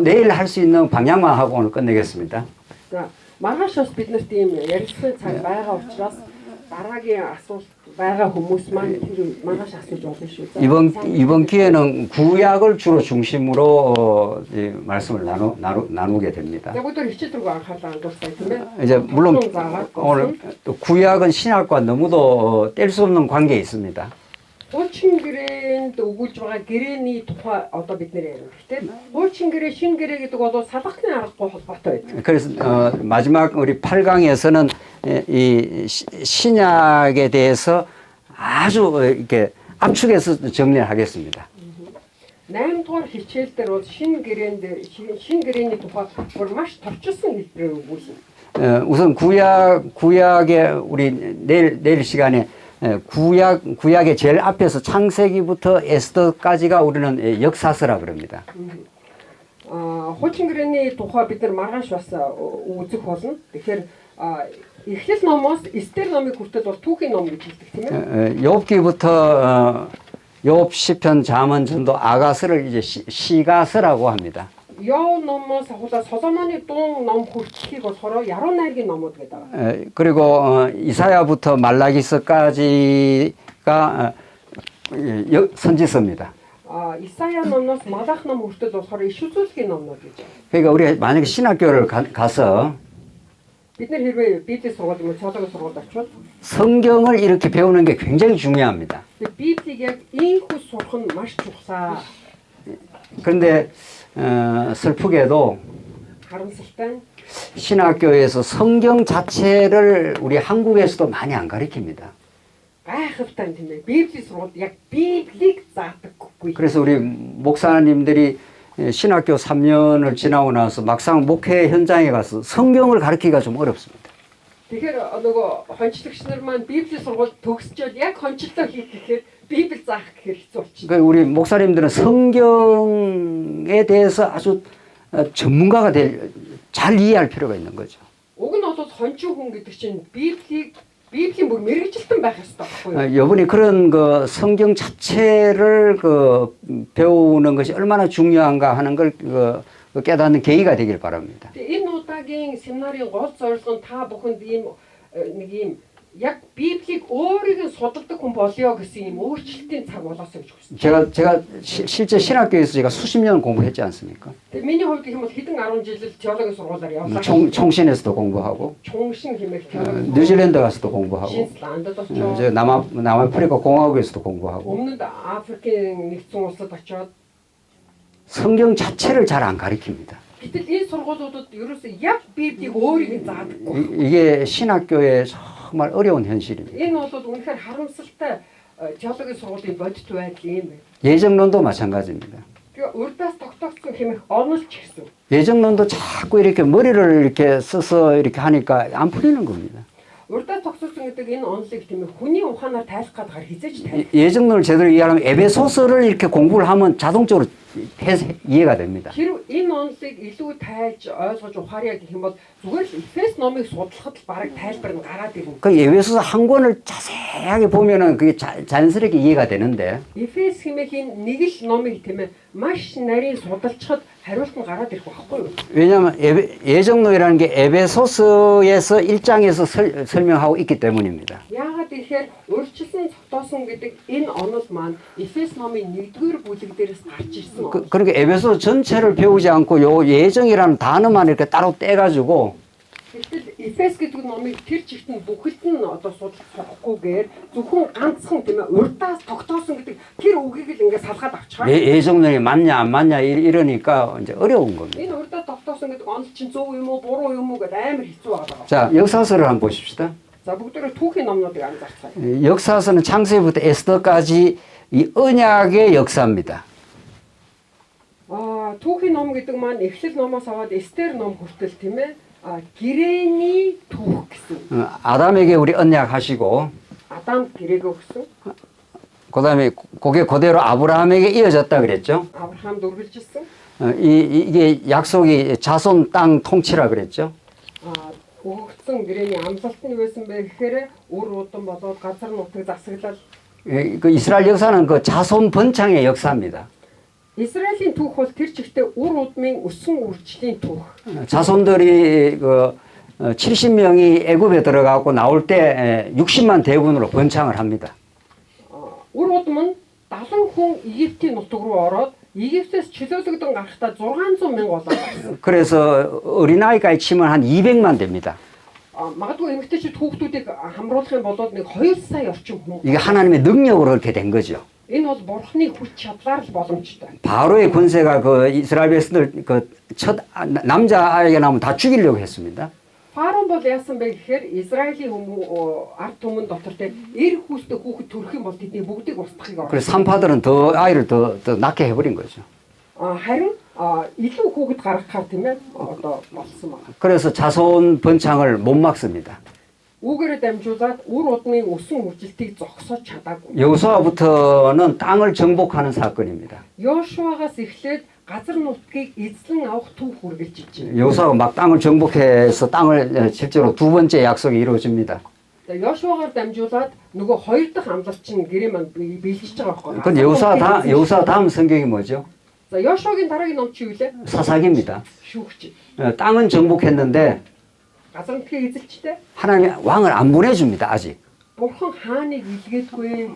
내일 할 수 있는 방향만 하고 오늘 끝내겠습니다. За маргааш бас бид нарт ийм ярилцлагын цаг байгаа учраас дараагийн асуулт байгаа хүмүүс маань тэр маргааш асууж болно шүү. За, 이번 기회는 구약을 주로 중심으로 이 말씀을 나누게 됩니다. За бүгд хичээл рүү анхаарлаа хандуулсан тийм ээ. 이제 물론 오늘 또 구약은 신약과 너무도 뗄 수 없는 관계에 있습니다. Хуучин гэрээнд өгүүлж байгаа гэрээний тухай одоо бид нэр ярина. Гэтэл хуучин гэрээ, шин гэрээ гэдэг бол салгахны аргагүй холбоотой байдаг. 그래서 마지막 우리 8강에서는 이 신약에 대해서 아주 이렇게 압축해서 정리를 하겠습니다. 8 дугаар хичээл дээр бол шин гэрээний тухай бүр маш товчсон хэлбэрээр өгүүлсэн. 우선 구약의 우리 내일 시간에 구약의 제일 앞에서 창세기부터 에스더까지가 우리는 역사서라 그럽니다. Хуучин гэрээний тухай бид нар маргааш бас үзэх болно. Тэгэхээр эхлэл номоос Эстер номыг хүртэл бол түүхийн ном гэж хэлдэг тийм ээ. 욥기부터 욥 시편 잠언 전도 아가서를 이제 시가서라고 합니다. Йов номоос ахуулаад Соломоны дуун ном хүртэлхийг болохоор яруу найргийн номууд гэдэг. 그리고 이사야부터 말라기서까지가 선지서입니다. 이사야 номоос Малах ном хүртэл болохоор иш үзүүлгийн номнууд гэж. 그러니까 우리 만약에 신학교를 가서 бид нар хэрвээ Библийн сургууль юм уу цоологийн сургуульд очивол 성경을 이렇게 배우는 게 굉장히 중요합니다. Библийг яг ийхүү сурах нь маш чухал. 그런데 슬프게도 харамсалтай 신학교에서 성경 자체를 우리 한국에서도 많이 안 가르칩니다. гайхалтай тийм ээ. Библийн сургуульд яг Библийг заадаггүй. 그래서 우리 목사님들이 신학교 3년을 지나고 나서 막상 목회 현장에 가서 성경을 가르치기가 좀 어렵습니다. Тэгэхээр нөгөө хончлагч нар маань Библийн сургууль төгсчөөд яг хончлоо хийх гэхээр Библи заах гэхээр хэцүү болчих. 그러니까 우리 목사님들은 성경에 대해서 아주 전문가가 잘 이해할 필요가 있는 거죠. Уг нь бол хончин хүн гэдэг чинь Библийг Библийн бүр мэрэгжилтэн байх ёстой байхгүй юу? 여러분이 그런 그 성경 자체를 그 배우는 것이 얼마나 중요한가 하는 걸 깨닫는 계기가 되길 바랍니다. Тэгээ энэ удаагийн семинарын гол зорилго нь та бүхэнд ийм нэг ийм яг Библийг өөрийг нь судалдаг хүн болёо гэсэн ийм өөрчлөлтийн цаг болоосоо гэж хүсэж. 제가 실제 신학교에서 제가 수십 년 공부했지 않습니까? Тэгээ миний хувьд гэх юм бол хэдэн 10 жил теологийн сургуулиар явлаа. 총신에서도 공부하고 총신 хэмээх теологийн 뉴질랜드 가서도 공부하고 Шинзландд 이제 очоод 남아프리카 공화국에서도 공부하고 өмнөд Африкийн нэгдсэн улсад очоод 성경 자체를 잘 안 가르칩니다. гэтэл энэ сургуулиудад ерөөсөө яг Библийг өөрийг нь заадаггүй. 이게 신학교의 정말 어려운 현실입니다. Энэ бол үнэхээр харамсалтай теологийн сургуулийн бодит байдал юм байна. 예정론도 마찬가지입니다. Тэгээ урдаас тогтоогдсон хэмээх онолч гэсэн. 예정론도 자꾸 이렇게 머리를 이렇게 써서 이렇게 하니까 안 풀리는 겁니다. Урдаас тогтоогдсон гэдэг энэ онолыг тийм ээ хүний ухаанаар тайлах гадгаар хизээж тайлах. 예정론을 제대로 이해하려면 에베소서를 이렇게 공부를 하면 자동적으로 이해가 됩니다. Хэрв энэ онолыг илүү тайлж ойлгож ухаарья гэх юм бол зүгээр л Эфес номыг судлахад л бараг тайлбар нь гараад ирнэ. 그 에베소서 한 권을 자세하게 보면은 그게 자연스럽게 이해가 되는데 Эфес хэмээх нэг л номыг тийм ээ маш нарийн судалчихад хариулт нь гараад ирэх байхгүй юу? 왜냐하면 예정론이라는 게 에베소서에서 1장에서 설명하고 있기 때문입니다. Яагаад гэхээр өөрчлөсөн цогтоосон гэдэг энэ онол маань Эфес номын 1-р бүлэг дээрээс гарч ирсэн. 그러니까 에베소 전체를 배우지 않고 요 예정이라는 단어만 이렇게 따로 떼가지고 Гэтэл Эфес гэдэг номыг тэр чигт нь бүхэлд нь одоо судлах болохгүйгээр зөвхөн ганцхан тийм ээ урдаас тогтоосон гэдэг тэр үгийг л ингээд салгаад авчихаа. 예정론이 맞냐 안 맞냐 이러니까 이제 어려운 겁니다. Энэ урдаас тогтоосон гэдэг онол чинь зөв юм уу буруу юм уу гэдэг амар хэцүү байгаа. 자, 역사서를 한번 보십시다. За бүгдээрээ түүхийн номнуудыг анзаарцгаая. 역사서는 창세기부터 에스더까지 이 언약의 역사입니다. Түүхийн ном гэдэг маань Эхлэл номоос аваад Эстер ном хүртэл тийм ээ гэрээний түүх гэсэн. 아담에게 우리 언약하시고 Адам гэрээг өгсөн. 그다음에 그게 그대로 아브라함에게 이어졌다 그랬죠. Авраамд үргэлжилсэн. 이게 약속이 자손 땅 통치라 그랬죠. Өгөгдсөн гэрээний амлалт нь байсан бэ гэхээр үр удам болоод газар нутаг засаглал. 그 이스라엘 역사는 그 자손 번창의 역사입니다. Израилийн түүх бол тэр чигтээ үр удмын өссөн үржлийн түүх. 자손들이 그 70명이 애굽에 들어가고 나올 때 60만 대군으로 번창을 합니다. Үр удам нь 70 хүн Египтийн нутаг руу ороод Египтээс чөлөөлөгдөн гарахдаа 600 мянга болоо. 그래서 어린아이까지 치면 한 200만 됩니다. Магадгүй эмэгтэйчүүд хүүхдүүдийг хамруулах юм бол нэг 2 сая орчим хүн. 이게 하나님의 능력으로 그렇게 된 거죠. Энэ бол бурхны хүч чадлаар л боломжтой. 바로의 군세가 그 이스라엘 백성들 그 첫 남자아이가 나오면 다 죽이려고 했습니다. Фарон бол яасан бэ гэхээр Израилийн ард түмэн дотор те эр хүүстэй хүүхэд төрөх юм бол тэдний бүгдийг устгахыг орсон. 그래서 산파들은 더 아이를 더 낳게 해버린 거죠. Харин илүү хүүхэд гаргахаар тийм ээ одоо болсон байна. 그래서 자손 번창을 못 막습니다. Үүгээрээ дамжуулаад үр удмын өсөн үржилтийг зогсоож чадаагүй. 여호수아부터는 땅을 정복하는 사건입니다. Йошуагаас эхлээд газар нутгийг эзлэн авах түүх үргэлжилж байна. 여호수아가 막 땅을 정복해서 땅을 실제로 두 번째 약속이 이루어집니다. Йошуагаар дамжуулаад нөгөө хоёр дахь амлалт чинь гэрээ маань биелгэж байгаа байхгүй юу? 그건 여호수아 다음 성경이 뭐죠? За Йошуагийн дараагийн ном чи юу вэ? 사사기입니다. Шүүгч. 땅은 정복했는데 газар нутгийг эзэлчтэй. 하나님 왕을 안 보내줍니다. 아직. Бурхан хааныг илгээдгүй.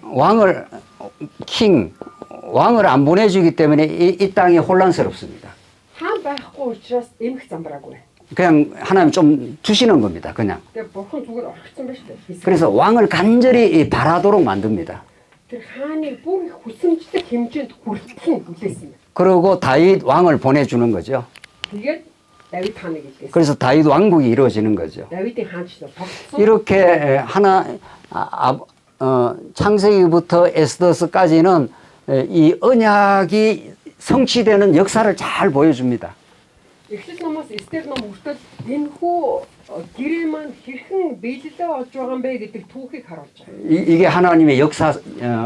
왕을 안 보내주기 때문에 이 땅이 혼란스럽습니다. Хаан байхгүй учраас эмх замбраагүй. 그냥 하나님 좀 주시는 겁니다. 그냥. Тэгээ бурхан зүгээр орхисон байж тээ. 그래서 왕을 간절히 바라도록 만듭니다. Тэр хааныг бүр их хүсэмжтэй хэмжээнд хүртэх хүлээсэн. 그리고 다윗 왕을 보내주는 거죠. Тэгээд 다윗 хааныг илгээсэн. 그래서 다윗 왕국이 이루어지는 거죠. 다윗의 хаанчлал тогтсон. 이렇게 창세기부터 에스더서까지는 이 언약이 성취되는 역사를 잘 보여줍니다. Эхлэл номоос Эстер ном хүртэл энэхүү гэрээ маань хэрхэн биелэлээ олж байгаа юм бэ гэдэг түүхийг харуулж байгаа. 이게 하나님의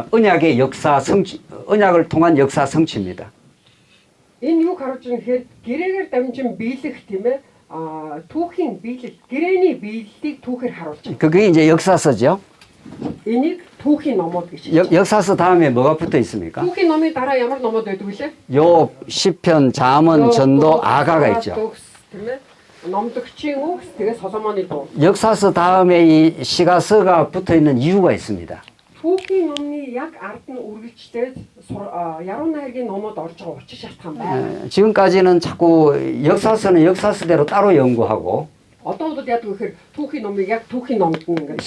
언약의 역사 성취, 언약을 통한 역사 성취입니다. Энэ юу харуулж байгаа гэхээр гэрээгээр дамжин биелэх тийм ээ түүхийн биелэл гэрээний биеллийг түүхээр харуулж байна. 그게 이제 역사서죠. Энийг түүхийн номууд гэж хэлж байна. 역사서 다음에 뭐가 붙어 있습니까? Түүхийн номын дараа ямар номууд байдаг вүлээ? 욥, 시편, 잠언, 전도, 아가가 있죠. Тийм ээ. номдөгчийн үгс тэгээ Соломоны дуу. 역사서 다음에 이 시가서가 붙어 있는 이유가 있습니다. Түүхийн номны яг ард нь үргэлжлээд яруу найргийн номууд орж байгаа учир шалтгаан байна. 지금까지는 자꾸 역사서는 역사서대로 따로 연구하고 Одоо бол яадаг вэ гэхээр түүхийн номыг яг түүхийн номд нь ингээд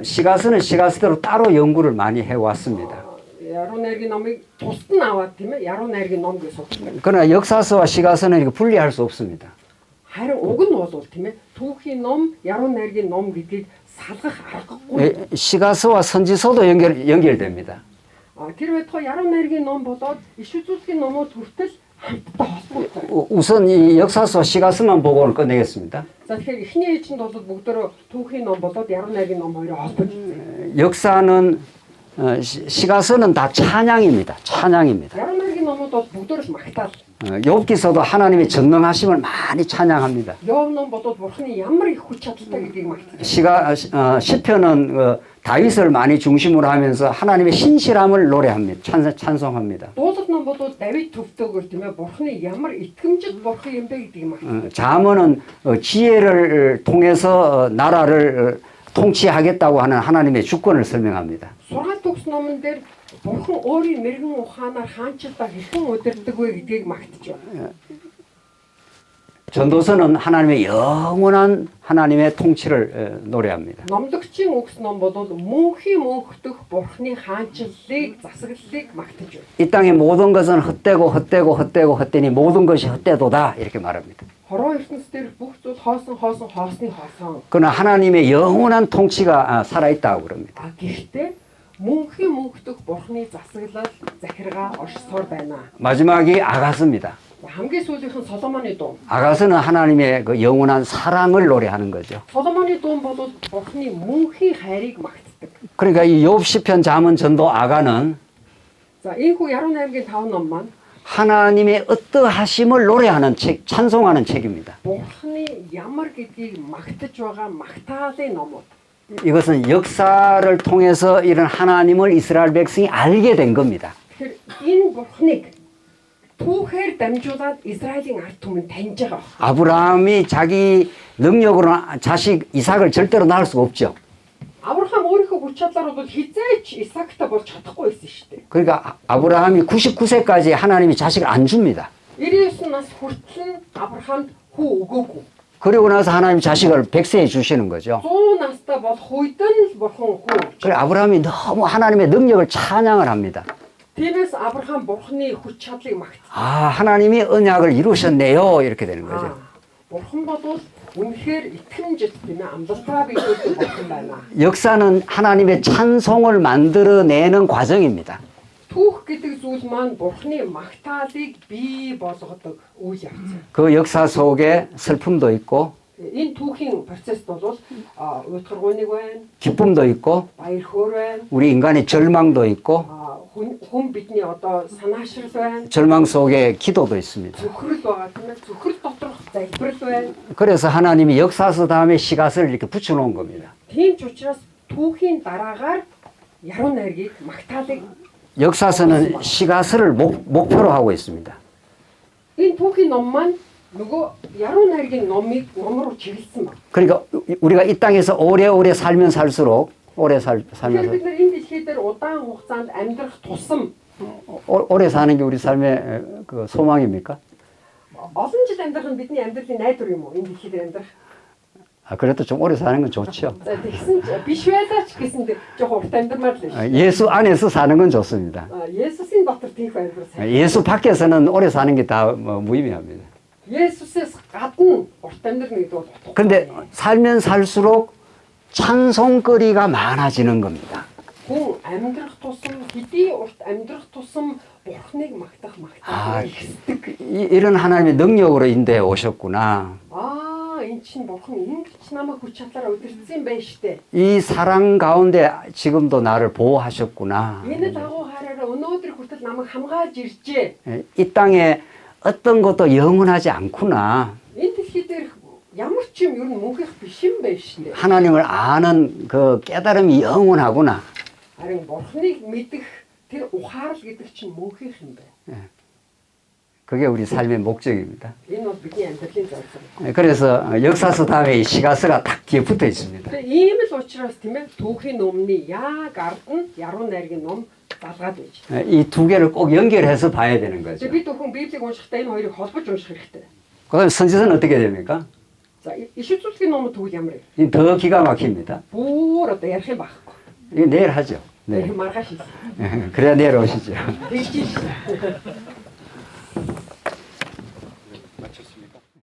시가서는 시가서대로 따로 연구를 많이 해왔습니다. яруу найргийн номыг тусад нь аваад тийм ээ яруу найргийн ном гэж судалдаг. 그러나 역사서와 시가서는 이렇게 분리할 수 없습니다. харин уг нь бол тийм ээ түүхийн ном яруу найргийн ном гэдгийг салгах аргагүй. 시가서와 선지서도 연결됩니다. Тэр байтугай яруу найргийн ном болоод иш үзүүлгийн номууд хүртэл хамтдаа холбоотой. 우선 이 역사서와 시가서만 보고는 끝내겠습니다. За тэгэхээр эхний ээлжинд бол бүгдөө түүхийн ном болоод яруу найргийн ном хоёроо холбоотой. 역사는 시가서는 다 찬양입니다. 찬양입니다. яруу найргийн номууд бол бүгдөө л магтаал. 욥기서도 하나님의 전능하심을 많이 찬양합니다. Йов ном болоод бурхны ямар их хүч чадалтай гэдгийг магтдаг. 시편은 다윗을 많이 중심으로 하면서 하나님의 신실함을 노래합니다. 찬송합니다. Дуулал ном болоод Давид төвтэйгээр тийм ээ бурхны ямар итгэмжит бурхан юм бэ гэдгийг магтдаг. 잠언은 지혜를 통해서 나라를 통치하겠다고 하는 하나님의 주권을 설명합니다. Сургаал төгс номон дээр бурхан өөрийн мэрэгэн ухаанаар хаанчлалаа хэрхэн удирддаг вэ гэдгийг магтаж байна. 전도서는 하나님의 영원한 하나님의 통치를 노래합니다. Номдогчийн үгс ном болоод мөнхийн мөнхтөх бурхны хаанчлалыг засаглалыг магтаж байна. 이 땅의 모든 것은 헛되니 모든 것이 헛되도다 이렇게 말합니다. Хороо ертөнц дээр бүх зүйл хоосон хоосны хоосон. 그러나 하나님의 영원한 통치가 살아있다고 그럽니다. Гэхдээ мөнхийн мөнхтөх бурхны засаглал захиргаа оршсоор байна. 마지막이 아가서입니다. хамгийн сүүлийнх нь Соломоны дуу. 아가서는 하나님의 그 영원한 사랑을 노래하는 거죠. Соломоны дуу бол бурхны мөнхийн хайрыг магтдаг. 그러니까 이 욥, 시편, 잠언, 전도, 아가는 За энэхүү яруу найргийн 5 ном маань 하나님의 어떠하심을 노래하는 책, 찬송하는 책입니다. бурхны ямар гэдгийг магтаж байгаа магтаалын номууд. 이것은 역사를 통해서 이런 하나님을 이스라엘 백성이 알게 된 겁니다. Тэгэхээр энэ бурхныг түүхээр дамжуулаад Израилийн ард түмэн таньж байгаа. 아브라함이 자기 능력으로 자식 이삭을 절대로 낳을 수가 없죠. Авраам өөрийнхөө хүч чадлаар бол хизээч Исаактай болж чадахгүй байсан шүү дээ. 그러니까 아브라함이 99세까지 하나님이 자식을 안 줍니다. 99 нас хүртэл Авраамд хүү өгөөгүй. 그리고 나서 하나님 자식을 100세에 주시는 거죠. 100 настай болох үед нь бурхан хүү. 그래 아브라함이 너무 하나님의 능력을 찬양을 합니다. Тиймээс Авраам бурхны хүч чадлыг магтсан. 아, 하나님이 언약을 이루셨네요. 이렇게 되는 거죠. бурхан бол үнэхээр итгэмжит тийм ээ амлалтаа биелүүлдэг бурхан байна. 역사는 하나님의 찬송을 만들어내는 과정입니다. Түүх гэдэг зүйл маань бурхны магтаалыг бий болгодог үйл явц. 그 역사 속에 슬픔도 있고 Энэ түүхийн процессд бол уйтгаргуйныг байна, 기쁨도 있고 баяр хөөр байна, 우리 인간의 절망도 있고 хүн бидний одоо санаашрал байна, 절망 속에 기도도 있습니다. зөвхөрөл байгаа тийм ээ. зөвхөрөл доторх залбирал байна. 그래서 하나님이 역사서 다음에 시가서를 이렇게 붙여놓은 겁니다. Тийм ч учраас түүхийн дараагаар яруу найргийг магтаалыг 역사서는 시가서를 목표로 하고 있습니다. энэ түүхийн ном маань нөгөө яруу найргийн номыг номруу чиглэсэн байна. 그러니까 우리가 이 땅에서 오래오래 살면 살수록 오래 Тэгэхээр 살면서 бид нар энэ дэлхий дээр удаан хугацаанд амьдрах тусам 오래 사는 게 우리 삶의 그 소망입니까? олон жил амьдрах нь бидний амьдралын найдвар юм уу? Энэ дэлхий дээр амьдрах. 아, 그래도 좀 오래 사는 건 좋죠. За тэгсэн ч биш байлаач гэсэнд жоохон урт амьдрмаар л шүү. 예수 안에서 사는 건 좋습니다. Есүсийн дотор тийх амьдрал сайн. 예수 밖에서는 오래 사는 게 다 무의미합니다. Есүсээс гадна урт амьдрах гэдэг бол утгагүй. 근데 살면 살수록 찬송거리가 많아지는 겁니다. Хүн амьдрах тусам хэдий урт амьдрах тусам бурхныг магтах 아, ихсдэг. 이런 하나님의 능력으로 인도해 오셨구나. Энэ чинь бурхан ингэж намайг хүч чадлаараа удирдсан байх штэ. 이 사랑 가운데 지금도 나를 보호하셨구나. Энэ дагуу хараараа өнөөдөр хүртэл намайг хамгаалж иржээ. 이 땅에 어떤 것도 영원하지 않구나. Энэ ямар ч юм ер нь мөнхийнх биш юм байна шнэ. 하나님을 아는 그 깨달음이 영원하구나. Харин бурхныг мэдэх тэр ухаарл гэдэг чинь мөнхийнх юм байна. 그게 우리 삶의 목적입니다. Энэ бол бидний амьдралын зорилго. 그래서 역사서 다음에 이 시가서가 딱 뒤에 붙어 있습니다. Тэгээ ийм л учраас тийм ээ түүхийн номны яг ард нь яруу найргийн ном залгаад байж. 이 두 개를 꼭 연결해서 봐야 되는 거죠. Тэгээ бид бүхэн Библийг уншихдаа энэ хоёрыг холбож унших хэрэгтэй. 그다음 선지서는 어떻게 됩니까? За иш үзүүлгийн номд тэгвэл ямар вэ? 이 더 기가 막힙니다. Бүр одоо ярих юм байхгүй. 이거 내일 하죠. 네. Маргааш хийх. 그래야 내일 오시죠. Тэгж